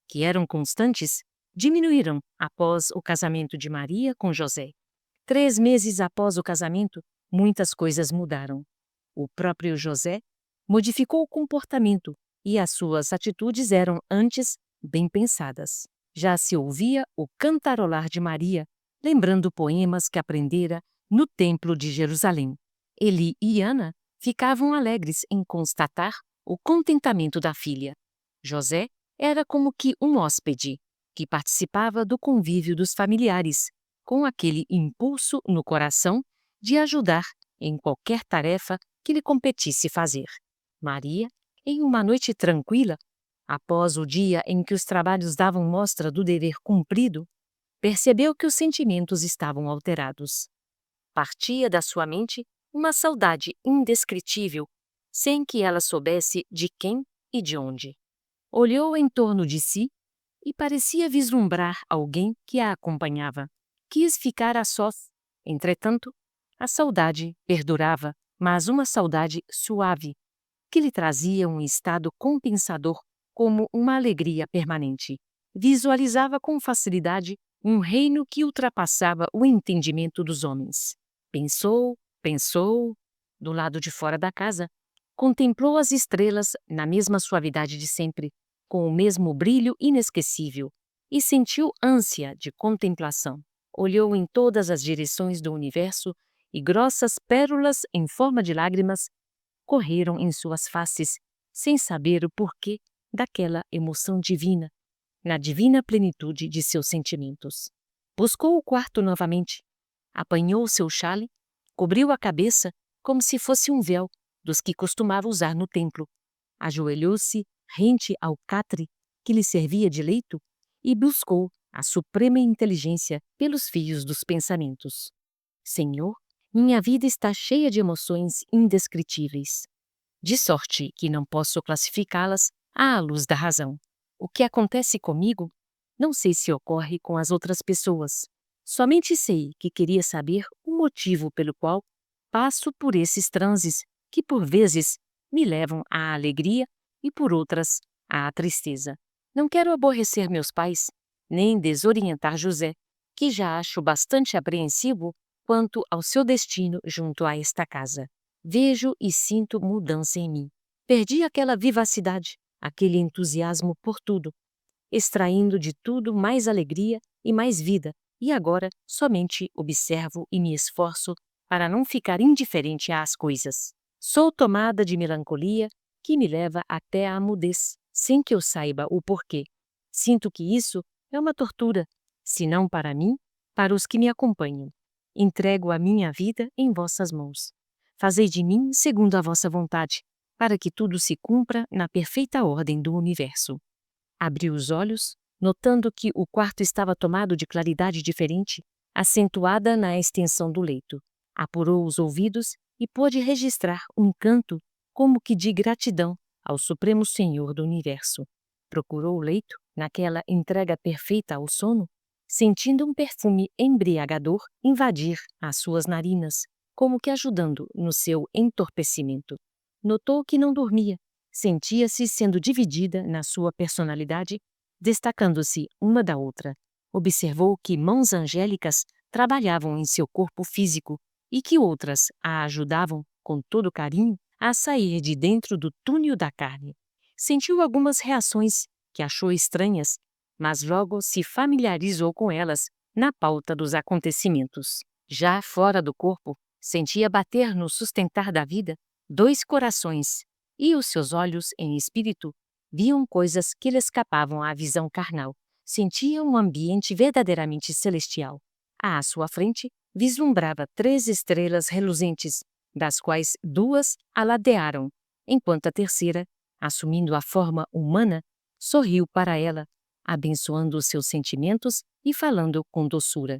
que eram constantes, diminuíram após o casamento de Maria com José. 3 meses após o casamento, muitas coisas mudaram. O próprio José modificou o comportamento e as suas atitudes eram antes bem pensadas. Já se ouvia o cantarolar de Maria, lembrando poemas que aprendera no Templo de Jerusalém. Eli e Ana ficavam alegres em constatar o contentamento da filha. José era como que um hóspede, que participava do convívio dos familiares, com aquele impulso no coração de ajudar em qualquer tarefa que lhe competisse fazer. Maria, em uma noite tranquila, após o dia em que os trabalhos davam mostra do dever cumprido, percebeu que os sentimentos estavam alterados. Partia da sua mente uma saudade indescritível, sem que ela soubesse de quem e de onde. Olhou em torno de si e parecia vislumbrar alguém que a acompanhava. Quis ficar a sós. Entretanto, a saudade perdurava, mas uma saudade suave, que lhe trazia um estado compensador como uma alegria permanente. Visualizava com facilidade um reino que ultrapassava o entendimento dos homens. Pensou, do lado de fora da casa, contemplou as estrelas na mesma suavidade de sempre, com o mesmo brilho inesquecível, e sentiu ânsia de contemplação. Olhou em todas as direções do universo e grossas pérolas em forma de lágrimas correram em suas faces, sem saber o porquê daquela emoção divina, na divina plenitude de seus sentimentos. Buscou o quarto novamente, apanhou seu xale, cobriu a cabeça como se fosse um véu dos que costumava usar no templo, ajoelhou-se rente ao catre que lhe servia de leito e buscou a suprema inteligência pelos fios dos pensamentos. Senhor, minha vida está cheia de emoções indescritíveis, de sorte que não posso classificá-las à luz da razão. O que acontece comigo, não sei se ocorre com as outras pessoas. Somente sei que queria saber o motivo pelo qual passo por esses transes que por vezes me levam à alegria e por outras à tristeza. Não quero aborrecer meus pais, nem desorientar José, que já acho bastante apreensivo quanto ao seu destino junto a esta casa. Vejo e sinto mudança em mim. Perdi aquela vivacidade, aquele entusiasmo por tudo, extraindo de tudo mais alegria e mais vida, e agora somente observo e me esforço para não ficar indiferente às coisas. Sou tomada de melancolia que me leva até à mudez, sem que eu saiba o porquê. Sinto que isso é uma tortura, se não para mim, para os que me acompanham. Entrego a minha vida em vossas mãos. Fazei de mim segundo a vossa vontade, para que tudo se cumpra na perfeita ordem do universo. Abri os olhos, notando que o quarto estava tomado de claridade diferente, acentuada na extensão do leito. Apurou os ouvidos e pôde registrar um canto como que de gratidão ao Supremo Senhor do Universo. Procurou o leito naquela entrega perfeita ao sono, sentindo um perfume embriagador invadir as suas narinas, como que ajudando no seu entorpecimento. Notou que não dormia, sentia-se sendo dividida na sua personalidade, destacando-se uma da outra. Observou que mãos angélicas trabalhavam em seu corpo físico e que outras a ajudavam, com todo carinho, a sair de dentro do túnel da carne. Sentiu algumas reações que achou estranhas, mas logo se familiarizou com elas na pauta dos acontecimentos. Já fora do corpo, sentia bater no sustentar da vida 2 corações, e os seus olhos, em espírito, viam coisas que lhe escapavam à visão carnal. Sentia um ambiente verdadeiramente celestial. À sua frente, vislumbrava 3 estrelas reluzentes, das quais 2 aladearam, enquanto a terceira, assumindo a forma humana, sorriu para ela, abençoando os seus sentimentos e falando com doçura.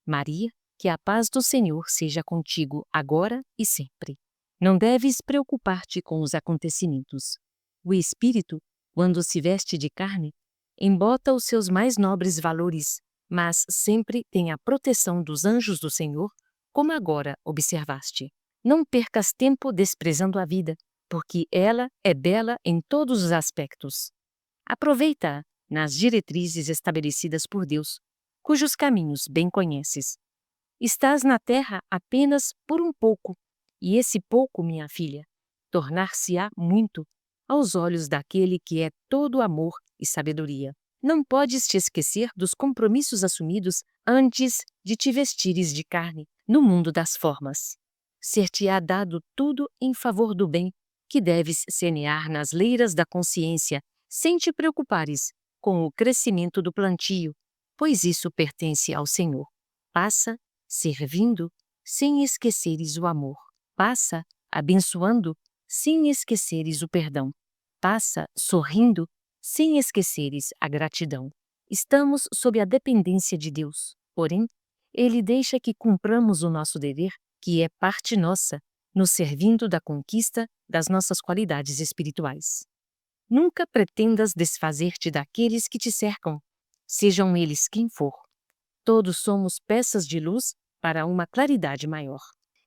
Maria, que a paz do Senhor seja contigo agora e sempre. Não deves preocupar-te com os acontecimentos. O Espírito, quando se veste de carne, embota os seus mais nobres valores, mas sempre tem a proteção dos anjos do Senhor, como agora observaste. Não percas tempo desprezando a vida, porque ela é bela em todos os aspectos. Aproveita-a nas diretrizes estabelecidas por Deus, cujos caminhos bem conheces. Estás na terra apenas por um pouco, e esse pouco, minha filha, tornar-se-á muito aos olhos daquele que é todo amor e sabedoria. Não podes te esquecer dos compromissos assumidos antes de te vestires de carne no mundo das formas. Ser-te-á dado tudo em favor do bem, que deves semear nas leiras da consciência, sem te preocupares com o crescimento do plantio, pois isso pertence ao Senhor. Passa servindo, sem esqueceres o amor. Passa abençoando, sem esqueceres o perdão. Passa sorrindo, sem esqueceres a gratidão. Estamos sob a dependência de Deus, porém, Ele deixa que cumpramos o nosso dever, que é parte nossa, nos servindo da conquista das nossas qualidades espirituais. Nunca pretendas desfazer-te daqueles que te cercam, sejam eles quem for. Todos somos peças de luz para uma claridade maior.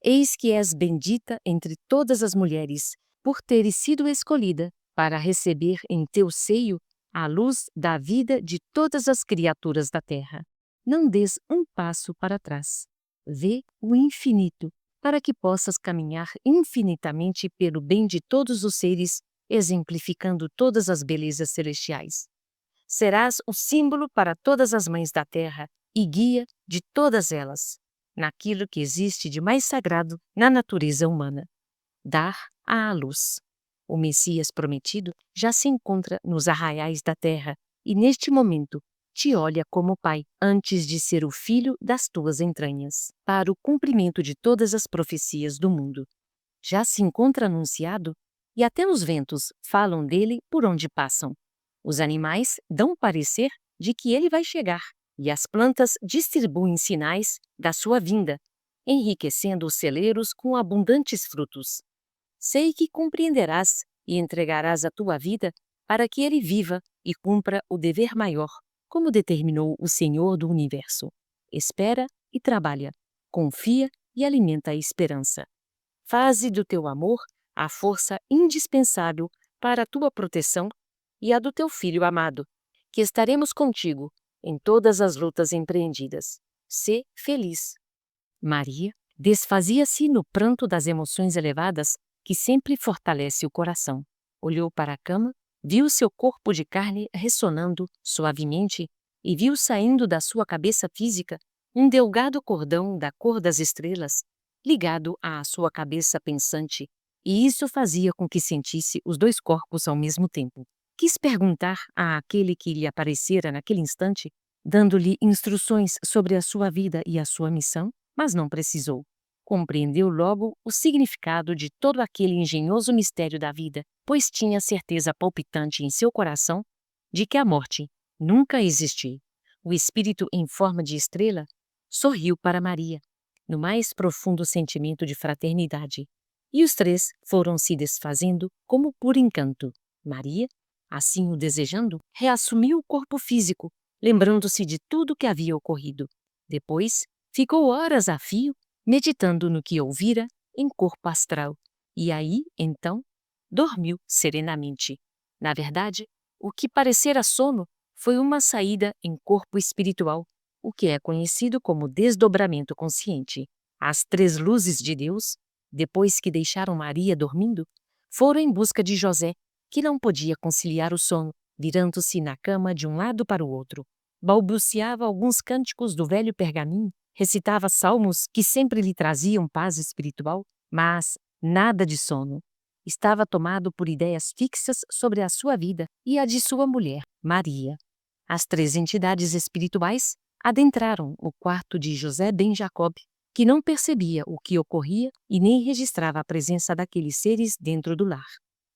Eis que és bendita entre todas as mulheres, por teres sido escolhida para receber em teu seio a luz da vida de todas as criaturas da terra. Não des um passo para trás. Vê o infinito, para que possas caminhar infinitamente pelo bem de todos os seres, exemplificando todas as belezas celestiais. Serás o símbolo para todas as mães da terra e guia de todas elas, naquilo que existe de mais sagrado na natureza humana: dar à luz. O Messias prometido já se encontra nos arraiais da terra e, neste momento, te olha como pai, antes de ser o filho das tuas entranhas, para o cumprimento de todas as profecias do mundo. Já se encontra anunciado e até os ventos falam dele por onde passam. Os animais dão parecer de que ele vai chegar, e as plantas distribuem sinais da sua vinda, enriquecendo os celeiros com abundantes frutos. Sei que compreenderás e entregarás a tua vida para que ele viva e cumpra o dever maior, como determinou o Senhor do Universo. Espera e trabalha, confia e alimenta a esperança. Faze do teu amor a força indispensável para a tua proteção e a do teu filho amado, que estaremos contigo em todas as lutas empreendidas. Sê feliz. Maria desfazia-se no pranto das emoções elevadas que sempre fortalece o coração. Olhou para a cama, viu seu corpo de carne ressonando suavemente e viu saindo da sua cabeça física um delgado cordão da cor das estrelas, ligado à sua cabeça pensante, e isso fazia com que sentisse os 2 corpos ao mesmo tempo. Quis perguntar àquele que lhe aparecera naquele instante, dando-lhe instruções sobre a sua vida e a sua missão, mas não precisou. Compreendeu logo o significado de todo aquele engenhoso mistério da vida, pois tinha certeza palpitante em seu coração de que a morte nunca existiu. O espírito em forma de estrela sorriu para Maria, no mais profundo sentimento de fraternidade, e os 3 foram se desfazendo como por encanto. Maria, Assim o desejando, reassumiu o corpo físico, lembrando-se de tudo que havia ocorrido. Depois, ficou horas a fio, meditando no que ouvira em corpo astral. E aí, então, dormiu serenamente. Na verdade, o que parecera sono foi uma saída em corpo espiritual, o que é conhecido como desdobramento consciente. As três luzes de Deus, depois que deixaram Maria dormindo, foram em busca de José, que não podia conciliar o sono, virando-se na cama de um lado para o outro. Balbuciava alguns cânticos do velho pergaminho, recitava salmos que sempre lhe traziam paz espiritual, mas nada de sono. Estava tomado por ideias fixas sobre a sua vida e a de sua mulher, Maria. As três entidades espirituais adentraram o quarto de José ben Jacob, que não percebia o que ocorria e nem registrava a presença daqueles seres dentro do lar.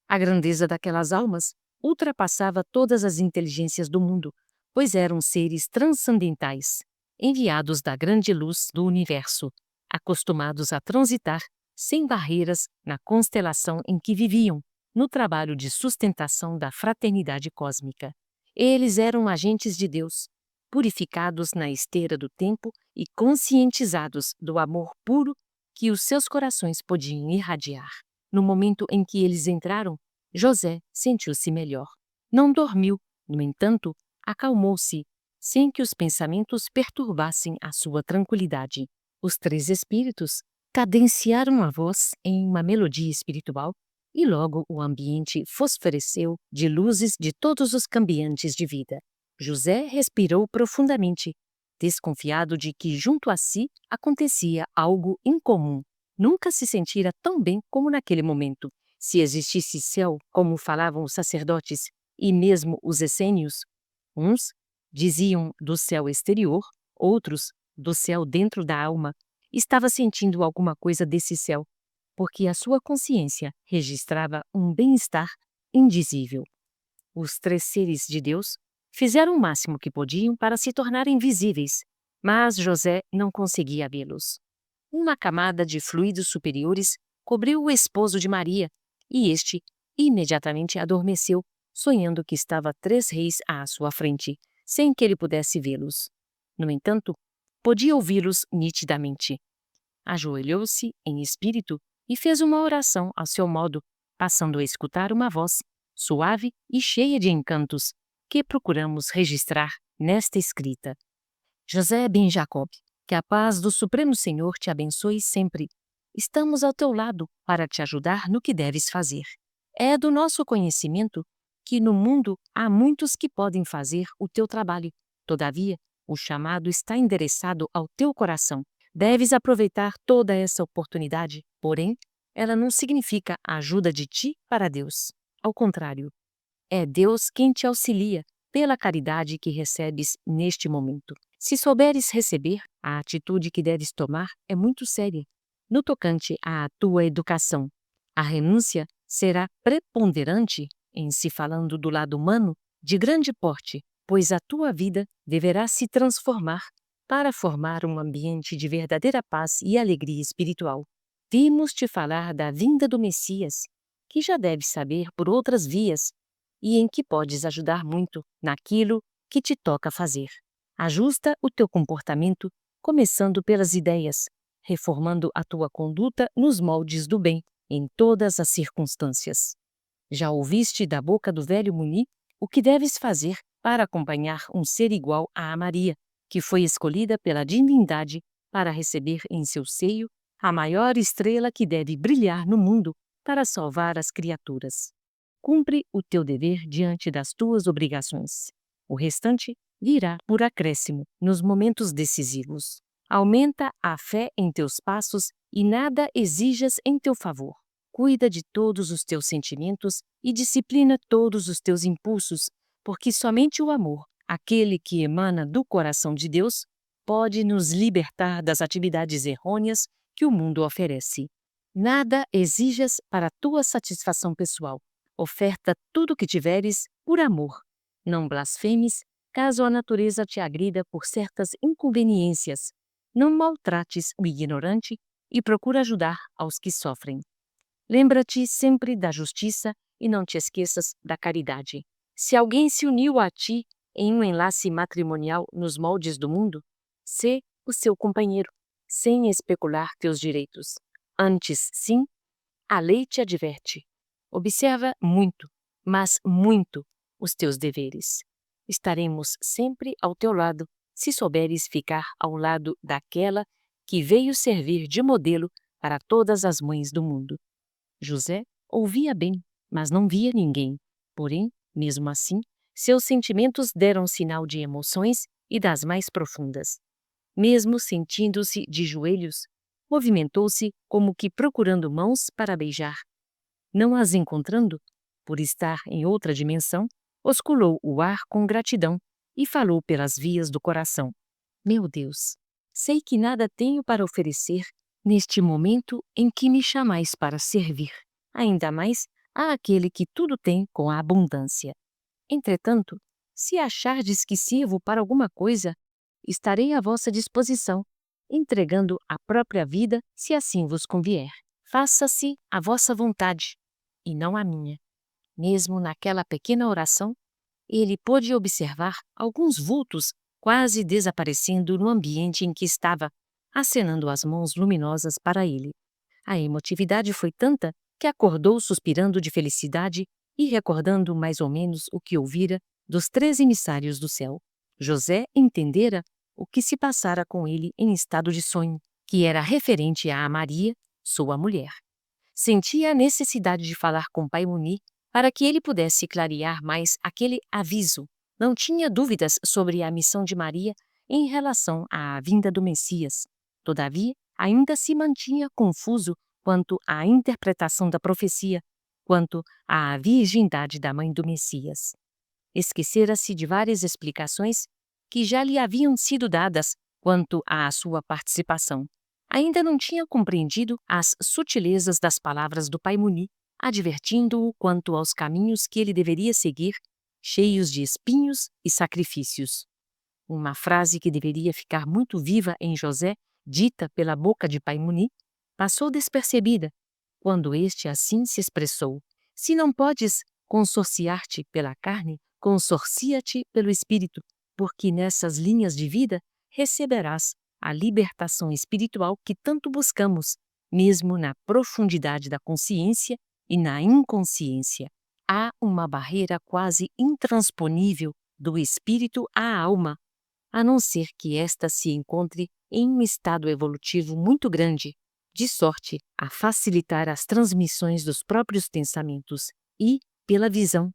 A grandeza daquelas almas ultrapassava todas as inteligências do mundo, pois eram seres transcendentais, enviados da grande luz do universo, acostumados a transitar sem barreiras na constelação em que viviam, no trabalho de sustentação da fraternidade cósmica. Eles eram agentes de Deus, purificados na esteira do tempo e conscientizados do amor puro que os seus corações podiam irradiar. No momento em que eles entraram, José sentiu-se melhor. Não dormiu, no entanto, acalmou-se, sem que os pensamentos perturbassem a sua tranquilidade. Os três espíritos cadenciaram a voz em uma melodia espiritual e logo o ambiente fosforesceu de luzes de todos os cambiantes de vida. José respirou profundamente, desconfiado de que junto a si acontecia algo incomum. Nunca se sentira tão bem como naquele momento. Se existisse céu, como falavam os sacerdotes e mesmo os essênios, uns diziam do céu exterior, outros do céu dentro da alma, estava sentindo alguma coisa desse céu, porque a sua consciência registrava um bem-estar indizível. Os três seres de Deus fizeram o máximo que podiam para se tornarem visíveis, mas José não conseguia vê-los. Uma camada de fluidos superiores cobriu o esposo de Maria, e este imediatamente adormeceu, sonhando que estava três reis à sua frente, sem que ele pudesse vê-los. No entanto, podia ouvi-los nitidamente. Ajoelhou-se em espírito e fez uma oração ao seu modo, passando a escutar uma voz, suave e cheia de encantos, que procuramos registrar nesta escrita. José ben Jacob, que a paz do Supremo Senhor te abençoe sempre. Estamos ao teu lado para te ajudar no que deves fazer. É do nosso conhecimento que no mundo há muitos que podem fazer o teu trabalho. Todavia, o chamado está endereçado ao teu coração. Deves aproveitar toda essa oportunidade, porém, ela não significa a ajuda de ti para Deus. Ao contrário, é Deus quem te auxilia pela caridade que recebes neste momento. Se souberes receber, a atitude que deves tomar é muito séria. No tocante à tua educação, a renúncia será preponderante, em se falando do lado humano, de grande porte, pois a tua vida deverá se transformar para formar um ambiente de verdadeira paz e alegria espiritual. Vimos-te falar da vinda do Messias, que já deves saber por outras vias e em que podes ajudar muito naquilo que te toca fazer. Ajusta o teu comportamento, começando pelas ideias, reformando a tua conduta nos moldes do bem, em todas as circunstâncias. Já ouviste da boca do velho Muni o que deves fazer para acompanhar um ser igual a Maria, que foi escolhida pela divindade para receber em seu seio a maior estrela que deve brilhar no mundo para salvar as criaturas. Cumpre o teu dever diante das tuas obrigações. O restante virá por acréscimo nos momentos decisivos. Aumenta a fé em teus passos e nada exijas em teu favor. Cuida de todos os teus sentimentos e disciplina todos os teus impulsos, porque somente o amor, aquele que emana do coração de Deus, pode nos libertar das atividades errôneas que o mundo oferece. Nada exijas para tua satisfação pessoal. Oferta tudo o que tiveres por amor. Não blasfemes, caso a natureza te agrida por certas inconveniências. Não maltrates o ignorante e procura ajudar aos que sofrem. Lembra-te sempre da justiça e não te esqueças da caridade. Se alguém se uniu a ti em um enlace matrimonial nos moldes do mundo, sê o seu companheiro, sem especular teus direitos. Antes, sim, a lei te adverte. Observa muito, mas muito, os teus deveres. Estaremos sempre ao teu lado, se souberes ficar ao lado daquela que veio servir de modelo para todas as mães do mundo. José ouvia bem, mas não via ninguém. Porém, mesmo assim, seus sentimentos deram sinal de emoções e das mais profundas. Mesmo sentindo-se de joelhos, movimentou-se como que procurando mãos para beijar. Não as encontrando, por estar em outra dimensão, osculou o ar com gratidão e falou pelas vias do coração. Meu Deus, sei que nada tenho para oferecer neste momento em que me chamais para servir, ainda mais àquele que tudo tem com a abundância. Entretanto, se achardes que sirvo para alguma coisa, estarei à vossa disposição, entregando a própria vida se assim vos convier. Faça-se a vossa vontade, e não a minha. Mesmo naquela pequena oração, ele pôde observar alguns vultos quase desaparecendo no ambiente em que estava, acenando as mãos luminosas para ele. A emotividade foi tanta que acordou suspirando de felicidade e recordando mais ou menos o que ouvira dos 3 emissários do céu. José entendera o que se passara com ele em estado de sonho, que era referente a Maria, sua mulher. Sentia a necessidade de falar com Pai Muni para que ele pudesse clarear mais aquele aviso. Não tinha dúvidas sobre a missão de Maria em relação à vinda do Messias. Todavia, ainda se mantinha confuso quanto à interpretação da profecia, quanto à virgindade da mãe do Messias. Esquecera-se de várias explicações que já lhe haviam sido dadas quanto à sua participação. Ainda não tinha compreendido as sutilezas das palavras do Pai Muni, advertindo-o quanto aos caminhos que ele deveria seguir, cheios de espinhos e sacrifícios. Uma frase que deveria ficar muito viva em José, dita pela boca de Pai Muni, passou despercebida, quando este assim se expressou: se não podes consorciar-te pela carne, consorcia-te pelo espírito, porque nessas linhas de vida receberás a libertação espiritual que tanto buscamos, mesmo na profundidade da consciência e na inconsciência. Há uma barreira quase intransponível do espírito à alma, a não ser que esta se encontre em um estado evolutivo muito grande, de sorte a facilitar as transmissões dos próprios pensamentos e, pela visão,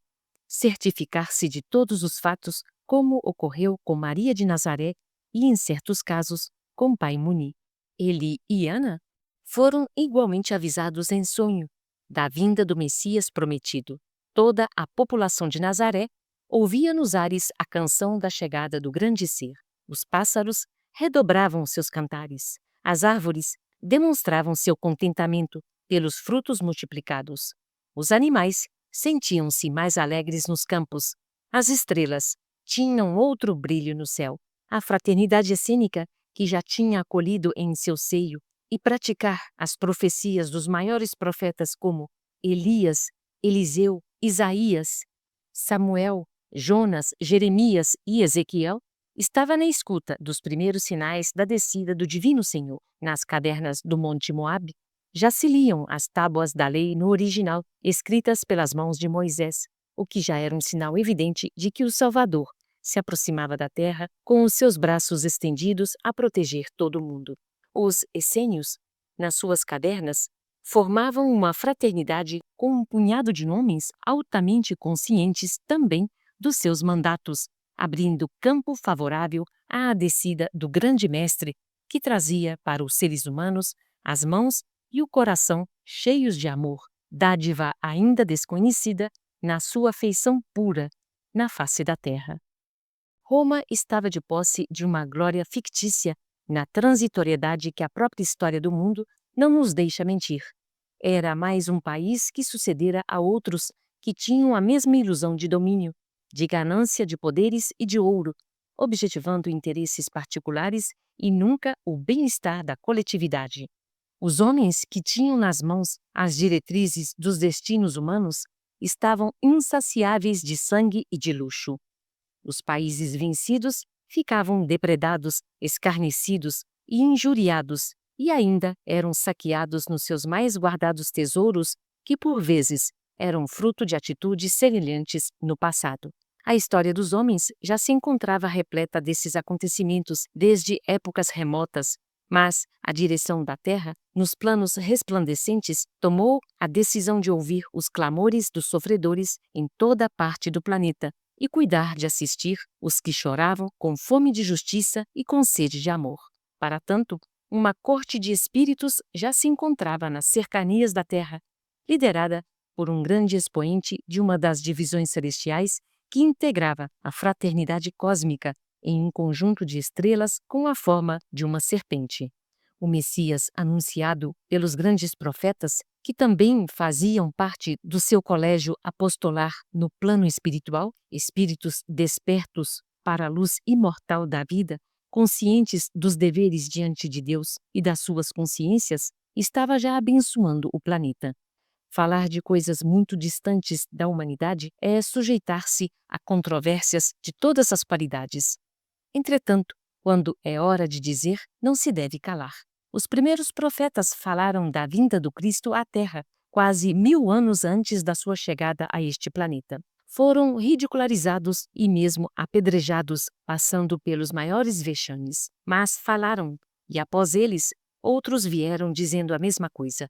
certificar-se de todos os fatos, como ocorreu com Maria de Nazaré e, em certos casos, com Pai Muni. Ele e Ana foram igualmente avisados em sonho da vinda do Messias prometido. Toda a população de Nazaré ouvia nos ares a canção da chegada do grande ser. Os pássaros redobravam seus cantares. As árvores demonstravam seu contentamento pelos frutos multiplicados. Os animais sentiam-se mais alegres nos campos. As estrelas tinham outro brilho no céu. A fraternidade essênica, que já tinha acolhido em seu seio e praticar as profecias dos maiores profetas como Elias, Eliseu, Isaías, Samuel, Jonas, Jeremias e Ezequiel, estava na escuta dos primeiros sinais da descida do Divino Senhor. Nas cavernas do Monte Moabe, já se liam as tábuas da lei no original, escritas pelas mãos de Moisés, o que já era um sinal evidente de que o Salvador se aproximava da terra com os seus braços estendidos a proteger todo o mundo. Os essênios, nas suas cavernas, formavam uma fraternidade com um punhado de homens altamente conscientes também dos seus mandatos, abrindo campo favorável à descida do grande mestre que trazia para os seres humanos as mãos e o coração cheios de amor, dádiva ainda desconhecida na sua feição pura na face da terra. Roma estava de posse de uma glória fictícia na transitoriedade que a própria história do mundo não nos deixa mentir. Era mais um país que sucedera a outros que tinham a mesma ilusão de domínio, de ganância de poderes e de ouro, objetivando interesses particulares e nunca o bem-estar da coletividade. Os homens que tinham nas mãos as diretrizes dos destinos humanos estavam insaciáveis de sangue e de luxo. Os países vencidos ficavam depredados, escarnecidos e injuriados, e ainda eram saqueados nos seus mais guardados tesouros, que por vezes eram fruto de atitudes semelhantes no passado. A história dos homens já se encontrava repleta desses acontecimentos desde épocas remotas, mas a direção da terra, nos planos resplandecentes, tomou a decisão de ouvir os clamores dos sofredores em toda parte do planeta e cuidar de assistir os que choravam com fome de justiça e com sede de amor. Para tanto, uma corte de espíritos já se encontrava nas cercanias da terra, liderada por um grande expoente de uma das divisões celestiais que integrava a fraternidade cósmica em um conjunto de estrelas com a forma de uma serpente. O Messias anunciado pelos grandes profetas, que também faziam parte do seu colégio apostolar no plano espiritual, espíritos despertos para a luz imortal da vida, conscientes dos deveres diante de Deus e das suas consciências, estava já abençoando o planeta. Falar de coisas muito distantes da humanidade é sujeitar-se a controvérsias de todas as qualidades. Entretanto, quando é hora de dizer, não se deve calar. Os primeiros profetas falaram da vinda do Cristo à Terra, quase 1000 anos antes da sua chegada a este planeta. Foram ridicularizados e mesmo apedrejados, passando pelos maiores vexames. Mas falaram, e após eles, outros vieram dizendo a mesma coisa.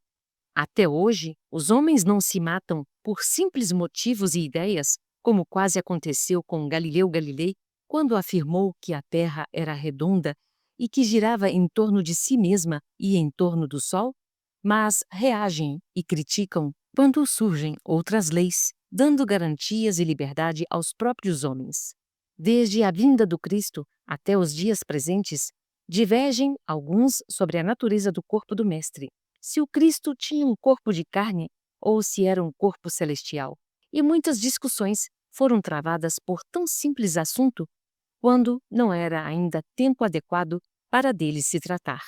Até hoje, os homens não se matam por simples motivos e ideias, como quase aconteceu com Galileu Galilei, quando afirmou que a Terra era redonda e que girava em torno de si mesma e em torno do Sol, mas reagem e criticam quando surgem outras leis, dando garantias e liberdade aos próprios homens. Desde a vinda do Cristo até os dias presentes, divergem alguns sobre a natureza do corpo do Mestre, se o Cristo tinha um corpo de carne ou se era um corpo celestial, e muitas discussões foram travadas por tão simples assunto quando não era ainda tempo adequado para dele se tratar.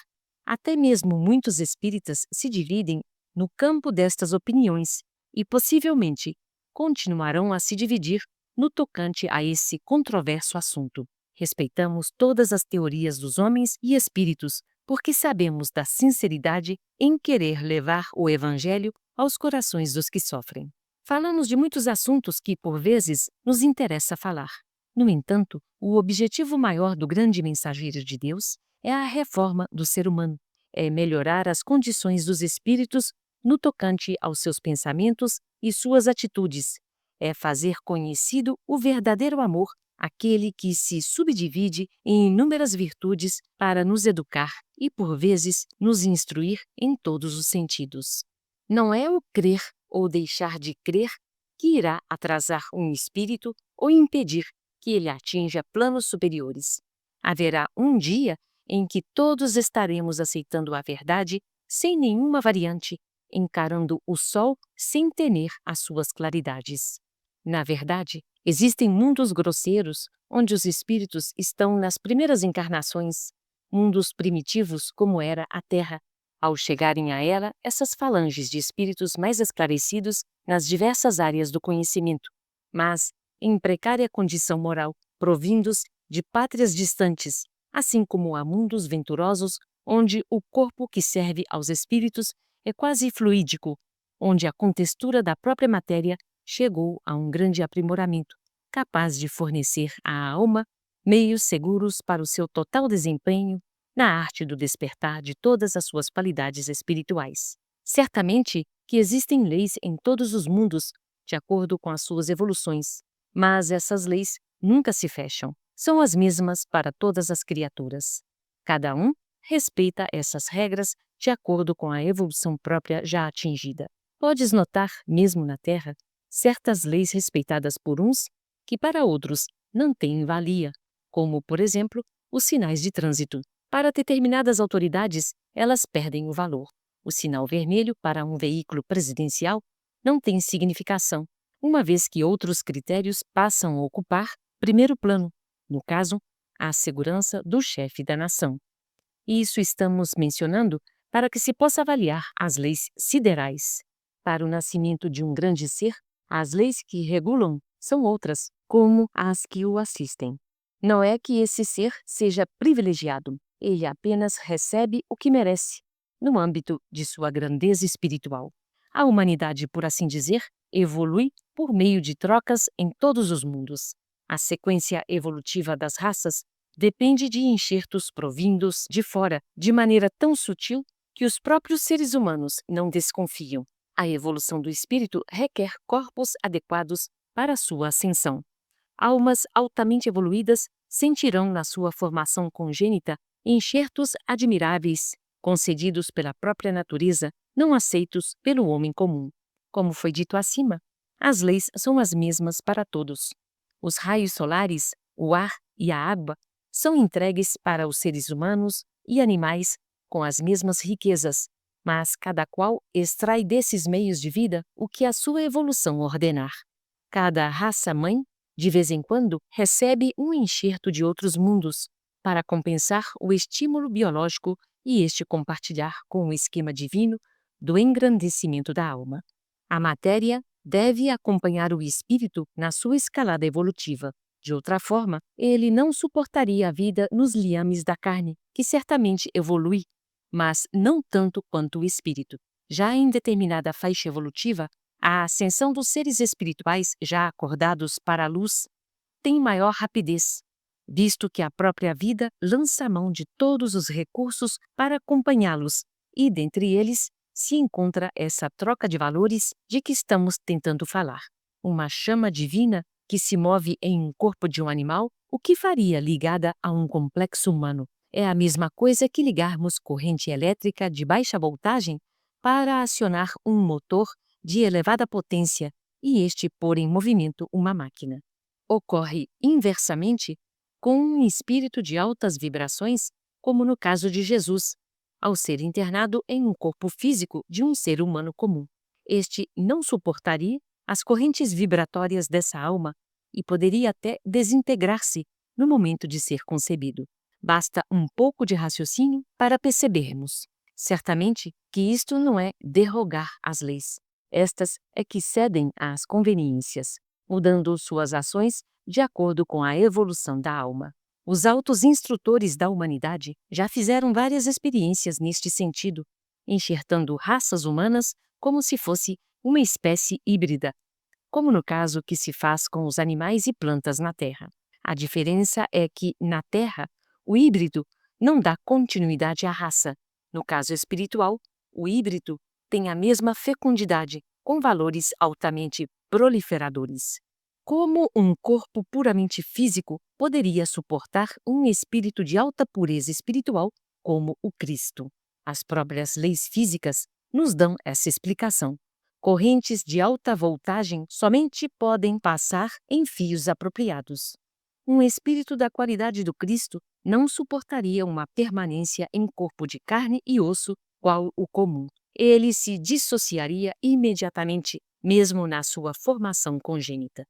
Até mesmo muitos espíritas se dividem no campo destas opiniões e possivelmente continuarão a se dividir no tocante a esse controverso assunto. Respeitamos todas as teorias dos homens e espíritos, porque sabemos da sinceridade em querer levar o Evangelho aos corações dos que sofrem. Falamos de muitos assuntos que, por vezes, nos interessa falar. No entanto, o objetivo maior do grande mensageiro de Deus é a reforma do ser humano, é melhorar as condições dos espíritos no tocante aos seus pensamentos e suas atitudes, é fazer conhecido o verdadeiro amor, aquele que se subdivide em inúmeras virtudes para nos educar e, por vezes, nos instruir em todos os sentidos. Não é o crer ou deixar de crer que irá atrasar um espírito ou impedir que ele atinja planos superiores. Haverá um dia em que todos estaremos aceitando a verdade sem nenhuma variante, encarando o sol sem temer as suas claridades. Na verdade, existem mundos grosseiros onde os espíritos estão nas primeiras encarnações, mundos primitivos como era a Terra. Ao chegarem a ela, essas falanges de espíritos mais esclarecidos nas diversas áreas do conhecimento, mas em precária condição moral, provindos de pátrias distantes, assim como há mundos venturosos onde o corpo que serve aos espíritos é quase fluídico, onde a contextura da própria matéria chegou a um grande aprimoramento, capaz de fornecer à alma meios seguros para o seu total desempenho na arte do despertar de todas as suas qualidades espirituais. Certamente que existem leis em todos os mundos, de acordo com as suas evoluções, mas essas leis nunca se fecham. São as mesmas para todas as criaturas. Cada um respeita essas regras de acordo com a evolução própria já atingida. Podes notar, mesmo na Terra, certas leis respeitadas por uns que para outros não têm valia, como, por exemplo, os sinais de trânsito. Para determinadas autoridades, elas perdem o valor. O sinal vermelho para um veículo presidencial não tem significação, uma vez que outros critérios passam a ocupar primeiro plano, no caso, a segurança do chefe da nação. Isso estamos mencionando para que se possa avaliar as leis siderais. Para o nascimento de um grande ser, As leis que regulam são outras, como as que o assistem. Não é que esse ser seja privilegiado, ele apenas recebe o que merece, no âmbito de sua grandeza espiritual. A humanidade, por assim dizer, evolui por meio de trocas em todos os mundos. A sequência evolutiva das raças depende de enxertos provindos de fora, de maneira tão sutil que os próprios seres humanos não desconfiam. A evolução do espírito requer corpos adequados para sua ascensão. Almas altamente evoluídas sentirão na sua formação congênita enxertos admiráveis, concedidos pela própria natureza, não aceitos pelo homem comum. Como foi dito acima, as leis são as mesmas para todos. Os raios solares, o ar e a água são entregues para os seres humanos e animais com as mesmas riquezas, mas cada qual extrai desses meios de vida o que a sua evolução ordenar. Cada raça-mãe, de vez em quando, recebe um enxerto de outros mundos para compensar o estímulo biológico e este compartilhar com o esquema divino do engrandecimento da alma. A matéria deve acompanhar o espírito na sua escalada evolutiva. De outra forma, ele não suportaria a vida nos liames da carne, que certamente evolui, mas não tanto quanto o espírito. Já em determinada faixa evolutiva, a ascensão dos seres espirituais já acordados para a luz tem maior rapidez, visto que a própria vida lança a mão de todos os recursos para acompanhá-los, e dentre eles se encontra essa troca de valores de que estamos tentando falar. Uma chama divina que se move em um corpo de um animal, o que faria ligada a um complexo humano? É a mesma coisa que ligarmos corrente elétrica de baixa voltagem para acionar um motor de elevada potência e este pôr em movimento uma máquina. Ocorre inversamente com um espírito de altas vibrações, como no caso de Jesus, ao ser internado em um corpo físico de um ser humano comum. Este não suportaria as correntes vibratórias dessa alma e poderia até desintegrar-se no momento de ser concebido. Basta um pouco de raciocínio para percebermos. Certamente que isto não é derrogar as leis. Estas é que cedem às conveniências, mudando suas ações de acordo com a evolução da alma. Os altos instrutores da humanidade já fizeram várias experiências neste sentido, enxertando raças humanas como se fosse uma espécie híbrida, como no caso que se faz com os animais e plantas na Terra. A diferença é que, na Terra, o híbrido não dá continuidade à raça. No caso espiritual, o híbrido tem a mesma fecundidade, com valores altamente proliferadores. Como um corpo puramente físico poderia suportar um espírito de alta pureza espiritual como o Cristo? As próprias leis físicas nos dão essa explicação. Correntes de alta voltagem somente podem passar em fios apropriados. Um espírito da qualidade do Cristo não suportaria uma permanência em corpo de carne e osso, qual o comum. Ele se dissociaria imediatamente, mesmo na sua formação congênita.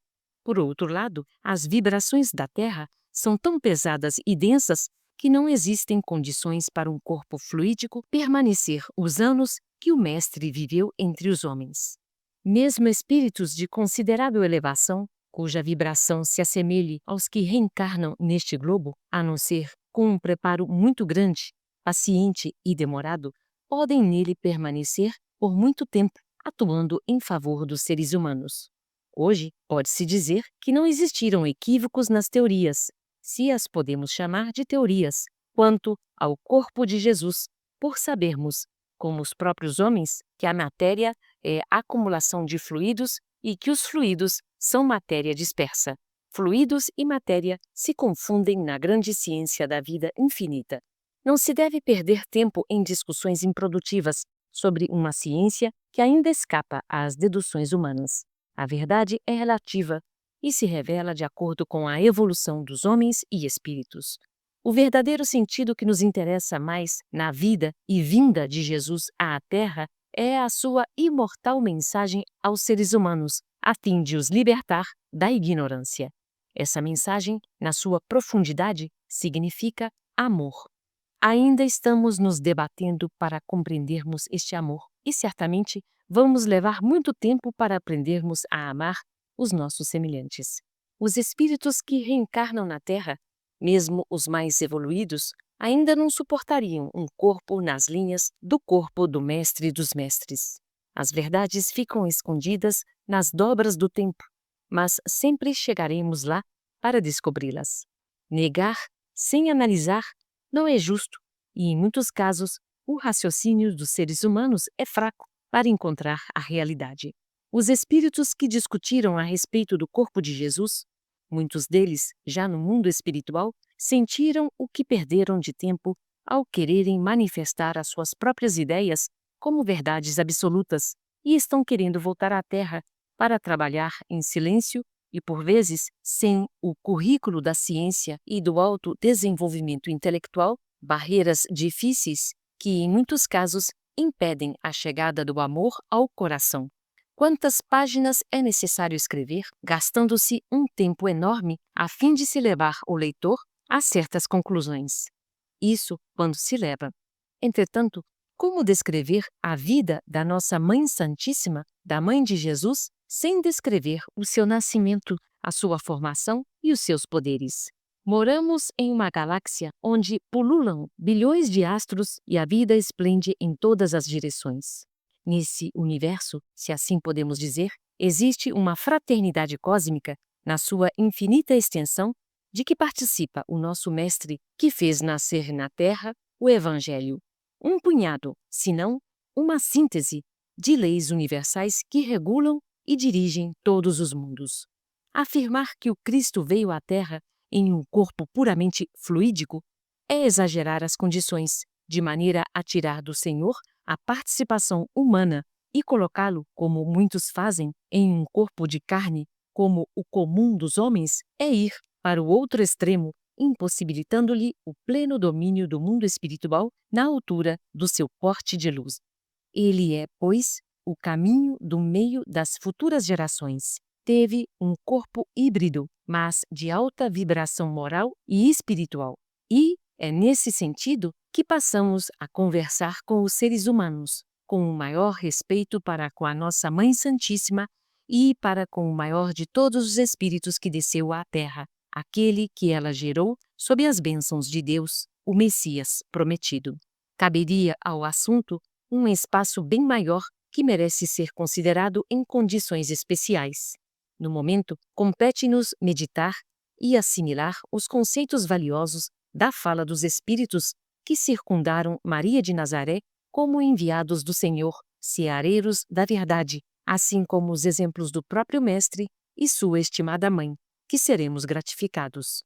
Por outro lado, as vibrações da Terra são tão pesadas e densas que não existem condições para um corpo fluídico permanecer os anos que o Mestre viveu entre os homens. Mesmo espíritos de considerável elevação, cuja vibração se assemelhe aos que reencarnam neste globo, a não ser com um preparo muito grande, paciente e demorado, podem nele permanecer por muito tempo, atuando em favor dos seres humanos. Hoje, pode-se dizer que não existiram equívocos nas teorias, se as podemos chamar de teorias, quanto ao corpo de Jesus, por sabermos, como os próprios homens, que a matéria é acumulação de fluidos e que os fluidos são matéria dispersa. Fluidos e matéria se confundem na grande ciência da vida infinita. Não se deve perder tempo em discussões improdutivas sobre uma ciência que ainda escapa às deduções humanas. A verdade é relativa e se revela de acordo com a evolução dos homens e espíritos. O verdadeiro sentido que nos interessa mais na vida e vinda de Jesus à Terra é a sua imortal mensagem aos seres humanos, a fim de os libertar da ignorância. Essa mensagem, na sua profundidade, significa amor. Ainda estamos nos debatendo para compreendermos este amor e certamente vamos levar muito tempo para aprendermos a amar os nossos semelhantes. Os espíritos que reencarnam na Terra, mesmo os mais evoluídos, ainda não suportariam um corpo nas linhas do corpo do Mestre dos Mestres. As verdades ficam escondidas nas dobras do tempo, mas sempre chegaremos lá para descobri-las. Negar, sem analisar, não é justo e, em muitos casos, o raciocínio dos seres humanos é fraco para encontrar a realidade. Os espíritos que discutiram a respeito do corpo de Jesus, muitos deles, já no mundo espiritual, sentiram o que perderam de tempo ao quererem manifestar as suas próprias ideias como verdades absolutas e estão querendo voltar à Terra para trabalhar em silêncio e, por vezes, sem o currículo da ciência e do autodesenvolvimento intelectual, barreiras difíceis que, em muitos casos, impedem a chegada do amor ao coração. Quantas páginas é necessário escrever, gastando-se um tempo enorme a fim de se levar o leitor a certas conclusões? Isso quando se leva. Entretanto, como descrever a vida da nossa Mãe Santíssima, da Mãe de Jesus, sem descrever o seu nascimento, a sua formação e os seus poderes? Moramos em uma galáxia onde pululam bilhões de astros e a vida esplende em todas as direções. Nesse universo, se assim podemos dizer, existe uma fraternidade cósmica, na sua infinita extensão, de que participa o nosso Mestre que fez nascer na Terra o Evangelho. Um punhado, se não uma síntese, de leis universais que regulam e dirigem todos os mundos. Afirmar que o Cristo veio à Terra em um corpo puramente fluídico é exagerar as condições, de maneira a tirar do Senhor a participação humana e colocá-lo, como muitos fazem, em um corpo de carne, como o comum dos homens, é ir para o outro extremo, impossibilitando-lhe o pleno domínio do mundo espiritual na altura do seu porte de luz. Ele é, pois, o caminho do meio das futuras gerações. Teve um corpo híbrido, mas de alta vibração moral e espiritual. E é nesse sentido que passamos a conversar com os seres humanos, com o maior respeito para com a nossa Mãe Santíssima e para com o maior de todos os espíritos que desceu à Terra, aquele que ela gerou sob as bênçãos de Deus, o Messias prometido. Caberia ao assunto um espaço bem maior que merece ser considerado em condições especiais. No momento, compete-nos meditar e assimilar os conceitos valiosos da fala dos espíritos que circundaram Maria de Nazaré como enviados do Senhor, seareiros da verdade, assim como os exemplos do próprio Mestre e sua estimada mãe, que seremos gratificados.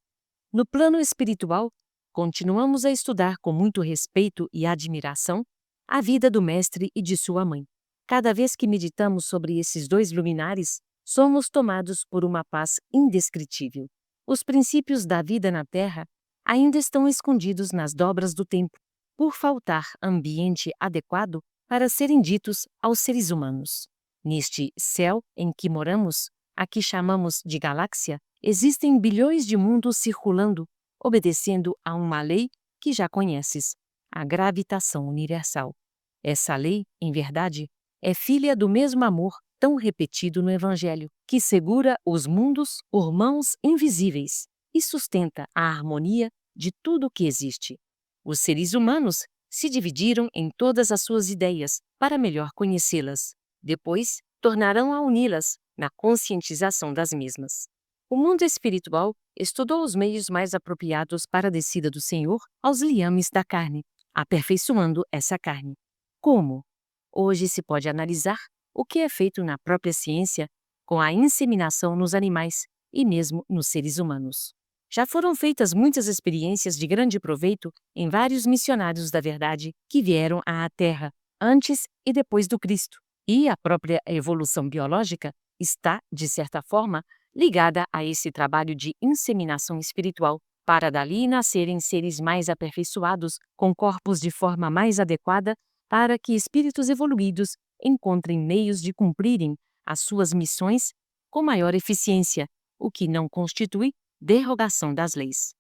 No plano espiritual, continuamos a estudar com muito respeito e admiração a vida do Mestre e de sua mãe. Cada vez que meditamos sobre esses dois luminares, somos tomados por uma paz indescritível. Os princípios da vida na Terra ainda estão escondidos nas dobras do tempo, por faltar ambiente adequado para serem ditos aos seres humanos. Neste céu em que moramos, a que chamamos de galáxia, existem bilhões de mundos circulando, obedecendo a uma lei que já conheces, a gravitação universal. Essa lei, em verdade, é filha do mesmo amor tão repetido no Evangelho, que segura os mundos por mãos invisíveis e sustenta a harmonia de tudo o que existe. Os seres humanos se dividiram em todas as suas ideias para melhor conhecê-las. Depois, tornarão a uni-las na conscientização das mesmas. O mundo espiritual estudou os meios mais apropriados para a descida do Senhor aos liames da carne, aperfeiçoando essa carne. Como? Hoje se pode analisar o que é feito na própria ciência com a inseminação nos animais e mesmo nos seres humanos. Já foram feitas muitas experiências de grande proveito em vários missionários da verdade que vieram à Terra antes e depois do Cristo. E a própria evolução biológica está, de certa forma, ligada a esse trabalho de inseminação espiritual, para dali nascerem seres mais aperfeiçoados, com corpos de forma mais adequada, para que espíritos evoluídos encontrem meios de cumprirem as suas missões com maior eficiência, o que não constitui derrogação das leis.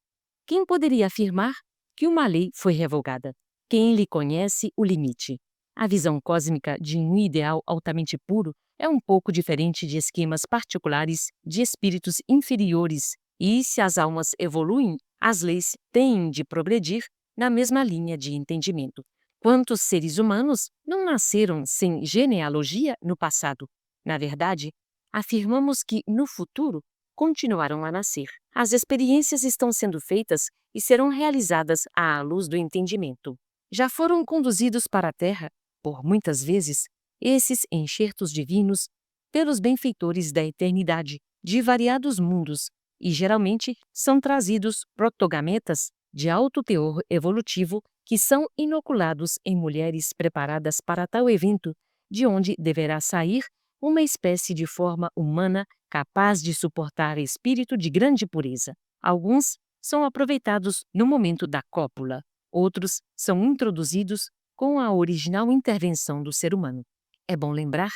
Quem poderia afirmar que uma lei foi revogada? Quem lhe conhece o limite? A visão cósmica de um ideal altamente puro é um pouco diferente de esquemas particulares de espíritos inferiores, e se as almas evoluem, as leis têm de progredir na mesma linha de entendimento. Quantos seres humanos não nasceram sem genealogia no passado? Na verdade, afirmamos que, no futuro, continuarão a nascer. As experiências estão sendo feitas e serão realizadas à luz do entendimento. Já foram conduzidos para a Terra, por muitas vezes, esses enxertos divinos pelos benfeitores da eternidade, de variados mundos, e geralmente são trazidos protogametas de alto teor evolutivo que são inoculados em mulheres preparadas para tal evento, de onde deverá sair uma espécie de forma humana capaz de suportar espírito de grande pureza. Alguns são aproveitados no momento da cópula, outros são introduzidos com a original intervenção do ser humano. É bom lembrar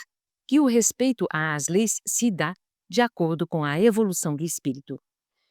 que o respeito às leis se dá de acordo com a evolução do espírito.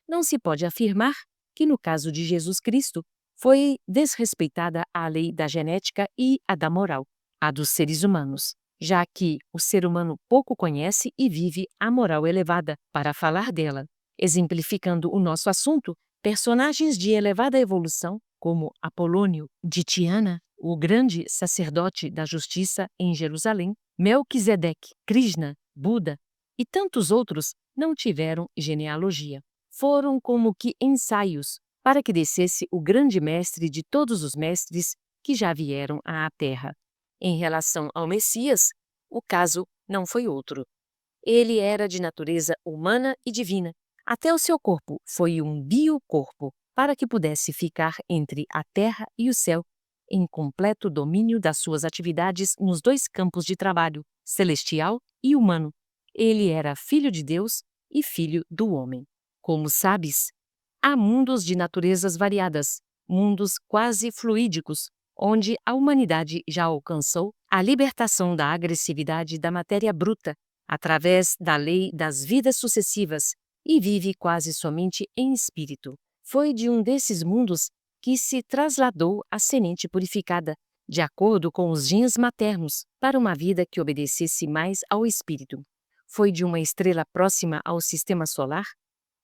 Não se pode afirmar que, no caso de Jesus Cristo, foi desrespeitada a lei da genética e a da moral, a dos seres humanos, já que o ser humano pouco conhece e vive a moral elevada para falar dela. Exemplificando o nosso assunto, personagens de elevada evolução, como Apolônio de Tiana, o grande sacerdote da justiça em Jerusalém, Melquisedeque, Krishna, Buda e tantos outros, não tiveram genealogia. Foram como que ensaios para que descesse o grande mestre de todos os mestres que já vieram à Terra. Em relação ao Messias, o caso não foi outro. Ele era de natureza humana e divina. Até o seu corpo foi um biocorpo, para que pudesse ficar entre a terra e o céu, em completo domínio das suas atividades nos dois campos de trabalho, celestial e humano. Ele era filho de Deus e filho do homem. Como sabes, há mundos de naturezas variadas, mundos quase fluídicos, onde a humanidade já alcançou a libertação da agressividade da matéria bruta através da lei das vidas sucessivas e vive quase somente em espírito. Foi de um desses mundos que se trasladou a semente purificada, de acordo com os genes maternos, para uma vida que obedecesse mais ao espírito. Foi de uma estrela próxima ao sistema solar,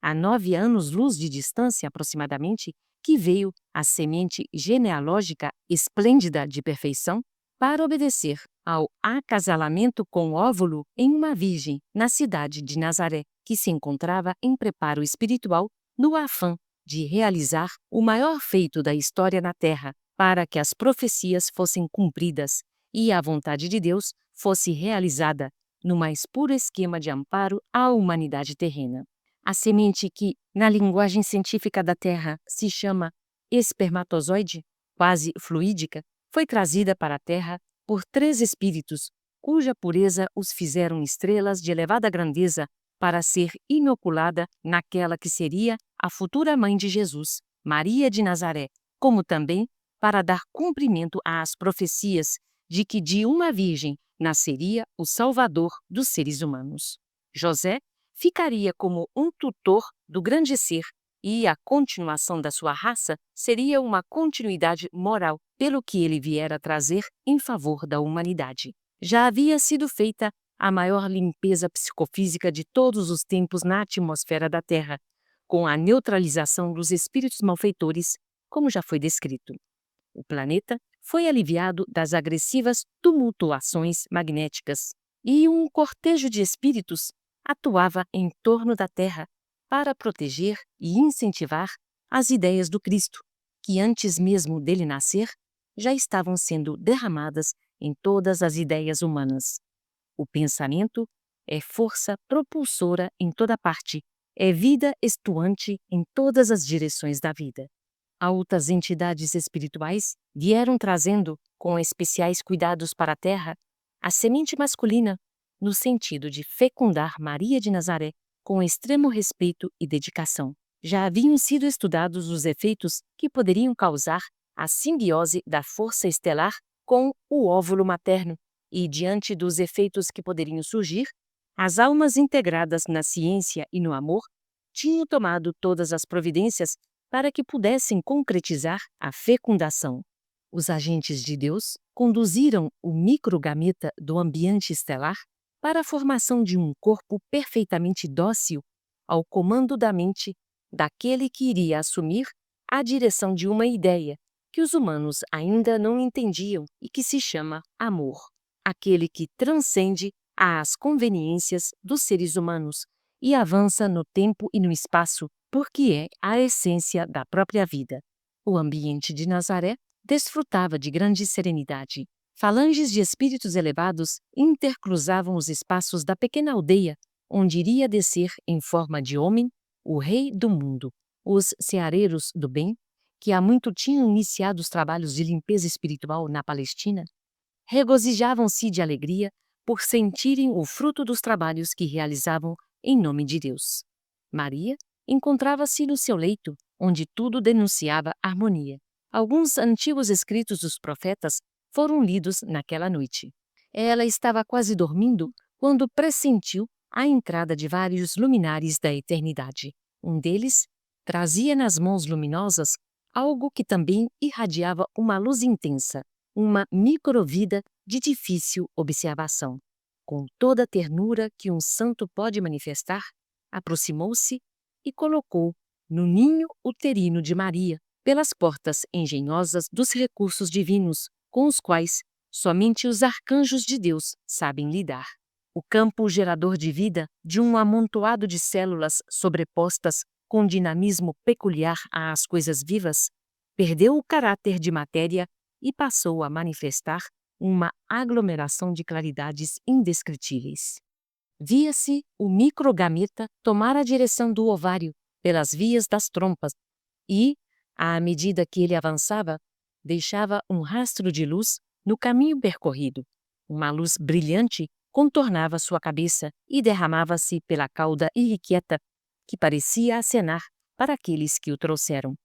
a 9 anos-luz de distância aproximadamente, que veio a semente genealógica esplêndida de perfeição para obedecer ao acasalamento com óvulo em uma virgem na cidade de Nazaré, que se encontrava em preparo espiritual no afã de realizar o maior feito da história na Terra, para que as profecias fossem cumpridas e a vontade de Deus fosse realizada no mais puro esquema de amparo à humanidade terrena. A semente que, na linguagem científica da Terra, se chama espermatozoide, quase fluídica, foi trazida para a Terra por 3 espíritos, cuja pureza os fizeram estrelas de elevada grandeza para ser inoculada naquela que seria a futura mãe de Jesus, Maria de Nazaré, como também para dar cumprimento às profecias de que de uma virgem nasceria o Salvador dos seres humanos. José ficaria como um tutor do grande ser e a continuação da sua raça seria uma continuidade moral pelo que ele viera trazer em favor da humanidade. Já havia sido feita a maior limpeza psicofísica de todos os tempos na atmosfera da Terra, com a neutralização dos espíritos malfeitores, como já foi descrito. O planeta foi aliviado das agressivas tumultuações magnéticas e um cortejo de espíritos atuava em torno da Terra para proteger e incentivar as ideias do Cristo, que antes mesmo dele nascer, já estavam sendo derramadas em todas as ideias humanas. O pensamento é força propulsora em toda parte, é vida estuante em todas as direções da vida. Altas entidades espirituais vieram trazendo, com especiais cuidados para a Terra, a semente masculina, no sentido de fecundar Maria de Nazaré com extremo respeito e dedicação. Já haviam sido estudados os efeitos que poderiam causar a simbiose da força estelar com o óvulo materno, e diante dos efeitos que poderiam surgir, as almas integradas na ciência e no amor tinham tomado todas as providências para que pudessem concretizar a fecundação. Os agentes de Deus conduziram o microgameta do ambiente estelar para a formação de um corpo perfeitamente dócil ao comando da mente daquele que iria assumir a direção de uma ideia que os humanos ainda não entendiam e que se chama amor, aquele que transcende às conveniências dos seres humanos e avança no tempo e no espaço, porque é a essência da própria vida. O ambiente de Nazaré desfrutava de grande serenidade. Falanges de espíritos elevados intercruzavam os espaços da pequena aldeia, onde iria descer em forma de homem o rei do mundo. Os ceareiros do bem, que há muito tinham iniciado os trabalhos de limpeza espiritual na Palestina, regozijavam-se de alegria por sentirem o fruto dos trabalhos que realizavam em nome de Deus. Maria encontrava-se no seu leito, onde tudo denunciava harmonia. Alguns antigos escritos dos profetas foram lidos naquela noite. Ela estava quase dormindo quando pressentiu a entrada de vários luminares da eternidade. Um deles trazia nas mãos luminosas algo que também irradiava uma luz intensa, uma microvida de difícil observação. Com toda a ternura que um santo pode manifestar, aproximou-se e colocou no ninho uterino de Maria, pelas portas engenhosas dos recursos divinos com os quais somente os arcanjos de Deus sabem lidar. O campo gerador de vida de um amontoado de células sobrepostas com dinamismo peculiar às coisas vivas, perdeu o caráter de matéria e passou a manifestar uma aglomeração de claridades indescritíveis. Via-se o microgameta tomar a direção do ovário pelas vias das trompas e, à medida que ele avançava, deixava um rastro de luz no caminho percorrido. Uma luz brilhante contornava sua cabeça e derramava-se pela cauda irrequieta, que parecia acenar para aqueles que o trouxeram.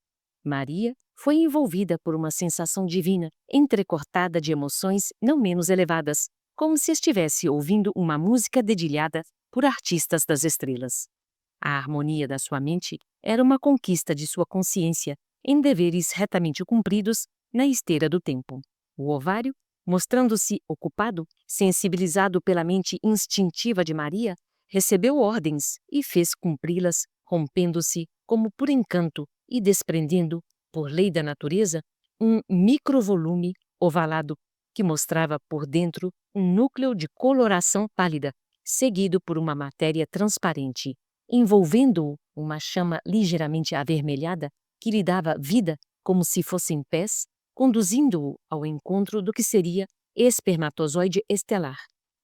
Maria foi envolvida por uma sensação divina, entrecortada de emoções não menos elevadas, como se estivesse ouvindo uma música dedilhada por artistas das estrelas. A harmonia da sua mente era uma conquista de sua consciência em deveres retamente cumpridos na esteira do tempo. O ovário, mostrando-se ocupado, sensibilizado pela mente instintiva de Maria, recebeu ordens e fez cumpri-las, rompendo-se como por encanto e desprendendo, por lei da natureza, um microvolume ovalado que mostrava por dentro um núcleo de coloração pálida, seguido por uma matéria transparente, envolvendo-o uma chama ligeiramente avermelhada que lhe dava vida como se fossem pés, conduzindo-o ao encontro do que seria espermatozoide estelar.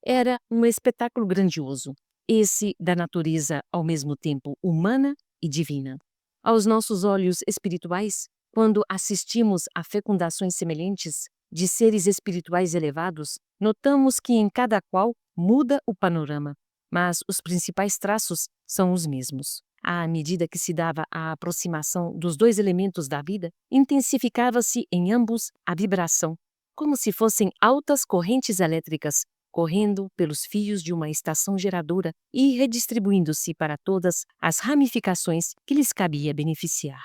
Era um espetáculo grandioso, esse da natureza ao mesmo tempo humana e divina. Aos nossos olhos espirituais, quando assistimos a fecundações semelhantes de seres espirituais elevados, notamos que em cada qual muda o panorama, mas os principais traços são os mesmos. À medida que se dava a aproximação dos dois elementos da vida, intensificava-se em ambos a vibração, como se fossem altas correntes elétricas correndo pelos fios de uma estação geradora e redistribuindo-se para todas as ramificações que lhes cabia beneficiar.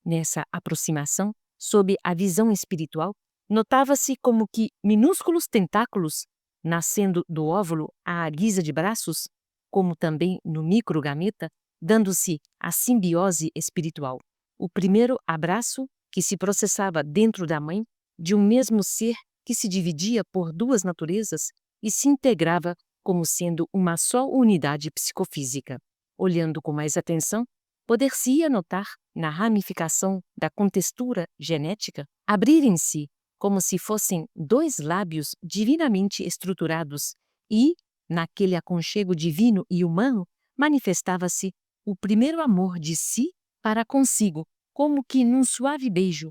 Nessa aproximação, sob a visão espiritual, notava-se como que minúsculos tentáculos, nascendo do óvulo à guisa de braços, como também no microgameta, dando-se a simbiose espiritual. O primeiro abraço, que se processava dentro da mãe, de um mesmo ser que se dividia por duas naturezas e se integrava como sendo uma só unidade psicofísica. Olhando com mais atenção, poder-se-ia notar, na ramificação da contextura genética, abrirem-se como se fossem dois lábios divinamente estruturados e, naquele aconchego divino e humano, manifestava-se o primeiro amor de si para consigo, como que num suave beijo,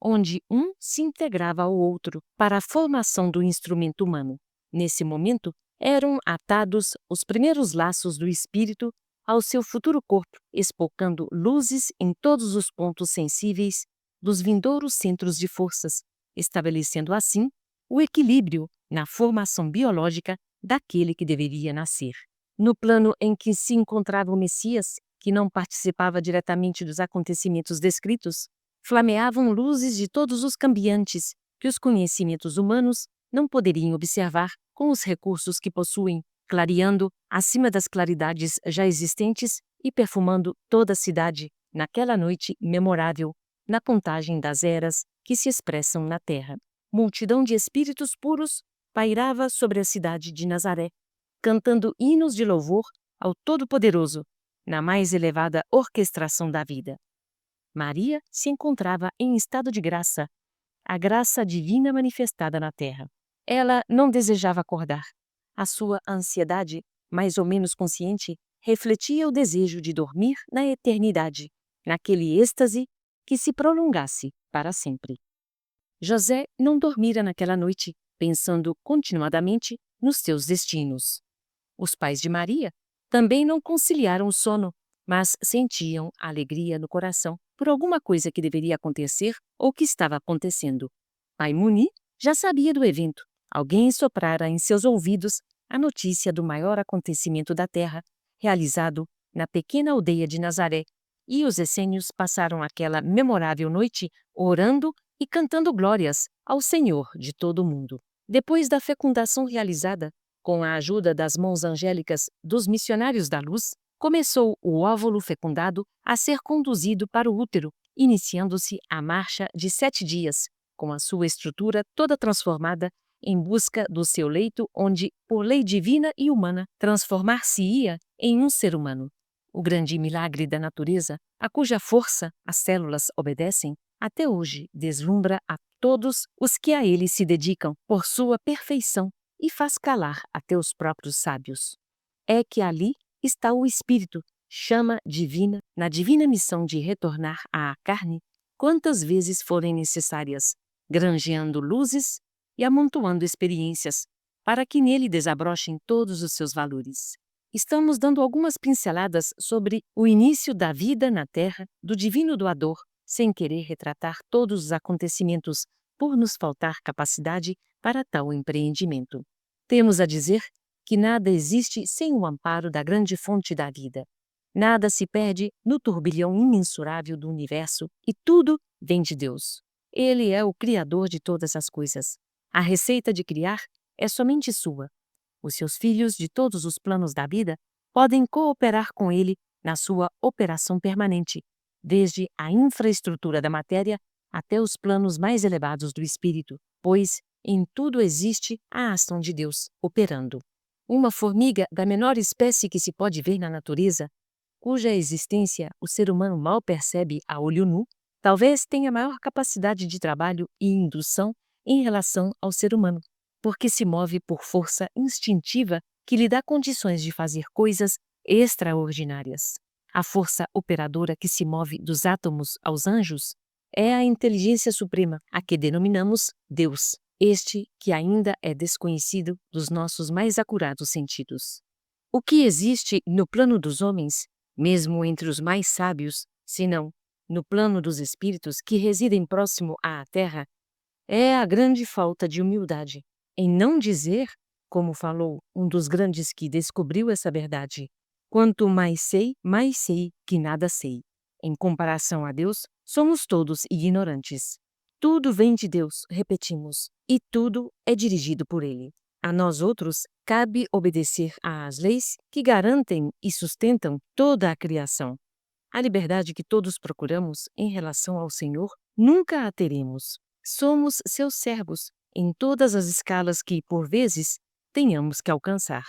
onde um se integrava ao outro para a formação do instrumento humano. Nesse momento, eram atados os primeiros laços do espírito ao seu futuro corpo, espocando luzes em todos os pontos sensíveis dos vindouros centros de forças, estabelecendo assim o equilíbrio na formação biológica daquele que deveria nascer. No plano em que se encontrava o Messias, que não participava diretamente dos acontecimentos descritos, flameavam luzes de todos os cambiantes que os conhecimentos humanos não poderiam observar com os recursos que possuem, clareando acima das claridades já existentes e perfumando toda a cidade naquela noite memorável, na contagem das eras que se expressam na terra. Multidão de espíritos puros pairava sobre a cidade de Nazaré, cantando hinos de louvor ao Todo-Poderoso, na mais elevada orquestração da vida. Maria se encontrava em estado de graça, a graça divina manifestada na terra. Ela não desejava acordar. A sua ansiedade, mais ou menos consciente, refletia o desejo de dormir na eternidade, naquele êxtase que se prolongasse para sempre. José não dormira naquela noite, pensando continuadamente nos seus destinos. Os pais de Maria também não conciliaram o sono, mas sentiam alegria no coração por alguma coisa que deveria acontecer ou que estava acontecendo. Pai Muni já sabia do evento. Alguém soprara em seus ouvidos a notícia do maior acontecimento da terra, realizado na pequena aldeia de Nazaré, e os essênios passaram aquela memorável noite orando e cantando glórias ao Senhor de todo o mundo. Depois da fecundação realizada, com a ajuda das mãos angélicas dos missionários da luz, começou o óvulo fecundado a ser conduzido para o útero, iniciando-se a marcha de 7 dias, com a sua estrutura toda transformada em busca do seu leito onde, por lei divina e humana, transformar-se-ia em um ser humano. O grande milagre da natureza, a cuja força as células obedecem, até hoje deslumbra a todos os que a ele se dedicam por sua perfeição e faz calar até os próprios sábios. É que ali está o Espírito, chama divina, na divina missão de retornar à carne quantas vezes forem necessárias, granjeando luzes e amontoando experiências, para que nele desabrochem todos os seus valores. Estamos dando algumas pinceladas sobre o início da vida na Terra do Divino Doador, sem querer retratar todos os acontecimentos, por nos faltar capacidade para tal empreendimento. Temos a dizer que nada existe sem o amparo da grande fonte da vida. Nada se perde no turbilhão imensurável do universo e tudo vem de Deus. Ele é o Criador de todas as coisas. A receita de criar é somente sua. Os seus filhos de todos os planos da vida podem cooperar com ele na sua operação permanente, desde a infraestrutura da matéria até os planos mais elevados do espírito, pois em tudo existe a ação de Deus operando. Uma formiga da menor espécie que se pode ver na natureza, cuja existência o ser humano mal percebe a olho nu, talvez tenha maior capacidade de trabalho e indução em relação ao ser humano, porque se move por força instintiva que lhe dá condições de fazer coisas extraordinárias. A força operadora que se move dos átomos aos anjos é a inteligência suprema, a que denominamos Deus, este que ainda é desconhecido dos nossos mais acurados sentidos. O que existe no plano dos homens, mesmo entre os mais sábios, senão no plano dos espíritos que residem próximo à terra, é a grande falta de humildade, em não dizer, como falou um dos grandes que descobriu essa verdade, quanto mais sei que nada sei. Em comparação a Deus, somos todos ignorantes. Tudo vem de Deus, repetimos, e tudo é dirigido por Ele. A nós outros, cabe obedecer às leis que garantem e sustentam toda a criação. A liberdade que todos procuramos em relação ao Senhor, nunca a teremos. Somos seus servos em todas as escalas que, por vezes, tenhamos que alcançar.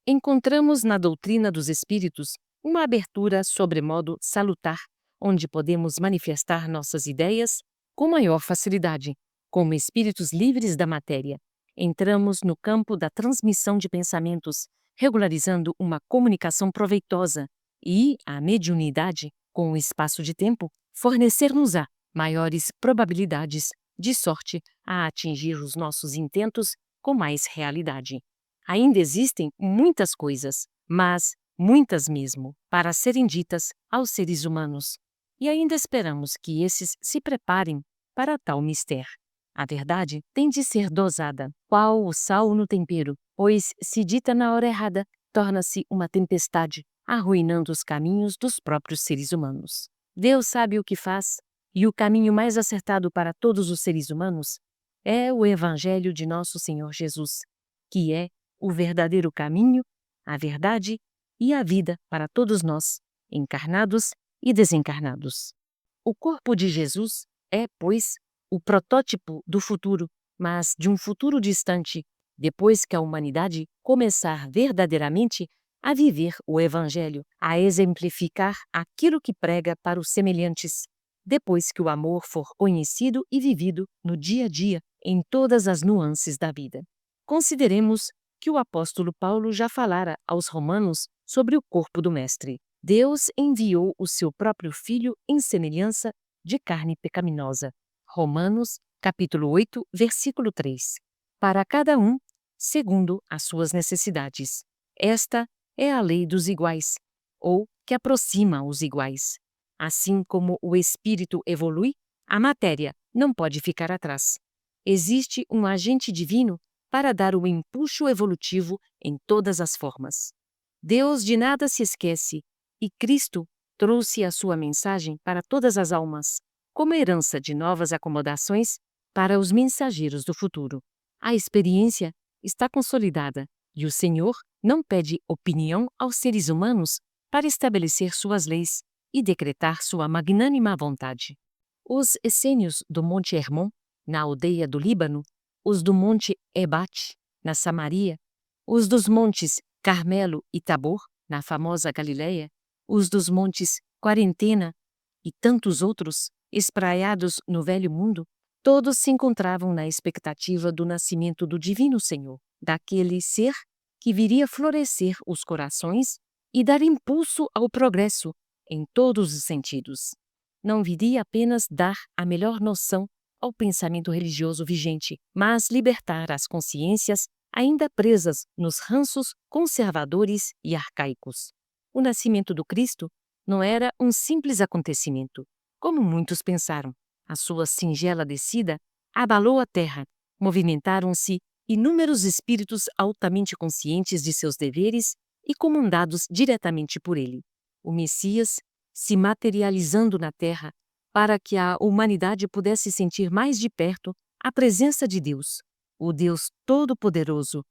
Encontramos na doutrina dos Espíritos uma abertura sobremodo salutar, onde podemos manifestar nossas ideias com maior facilidade, como espíritos livres da matéria. Entramos no campo da transmissão de pensamentos, regularizando uma comunicação proveitosa e a mediunidade, com o espaço de tempo, fornecer-nos-á maiores probabilidades de sorte a atingir os nossos intentos com mais realidade. Ainda existem muitas coisas, mas muitas mesmo, para serem ditas aos seres humanos, e ainda esperamos que esses se preparem para tal mister. A verdade tem de ser dosada, qual o sal no tempero, pois, se dita na hora errada, torna-se uma tempestade, arruinando os caminhos dos próprios seres humanos. Deus sabe o que faz, e o caminho mais acertado para todos os seres humanos É o Evangelho de nosso Senhor Jesus, que é o verdadeiro caminho, a verdade e a vida para todos nós, encarnados e desencarnados. O corpo de Jesus é, pois, o protótipo do futuro, mas de um futuro distante, depois que a humanidade começar verdadeiramente a viver o Evangelho, a exemplificar aquilo que prega para os semelhantes, depois que o amor for conhecido e vivido no dia a dia, em todas as nuances da vida. Consideremos que o apóstolo Paulo já falara aos romanos sobre o corpo do Mestre. Deus enviou o seu próprio Filho em semelhança de carne pecaminosa. Romanos, capítulo 8, versículo 3. Para cada um, segundo as suas necessidades. Esta é a lei dos iguais, ou que aproxima os iguais. Assim como o espírito evolui, a matéria não pode ficar atrás. Existe um agente divino para dar o impulso evolutivo em todas as formas. Deus de nada se esquece e Cristo trouxe a sua mensagem para todas as almas, como herança de novas acomodações para os mensageiros do futuro. A experiência está consolidada e o Senhor não pede opinião aos seres humanos para estabelecer suas leis e decretar sua magnânima vontade. Os essênios do Monte Hermon, na aldeia do Líbano, os do Monte Ebate, na Samaria, os dos montes Carmelo e Tabor, na famosa Galileia, os dos montes Quarentena e tantos outros, espraiados no Velho Mundo, todos se encontravam na expectativa do nascimento do Divino Senhor, daquele ser que viria florescer os corações e dar impulso ao progresso em todos os sentidos. Não viria apenas dar a melhor noção ao pensamento religioso vigente, mas libertar as consciências ainda presas nos ranços conservadores e arcaicos. O nascimento do Cristo não era um simples acontecimento, como muitos pensaram. A sua singela descida abalou a terra, movimentaram-se inúmeros espíritos altamente conscientes de seus deveres e comandados diretamente por ele. O Messias, se materializando na terra, para que a humanidade pudesse sentir mais de perto a presença de Deus, o Deus Todo-Poderoso,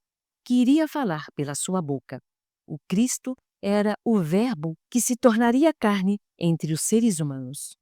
que iria falar pela sua boca. O Cristo era o Verbo que se tornaria carne entre os seres humanos.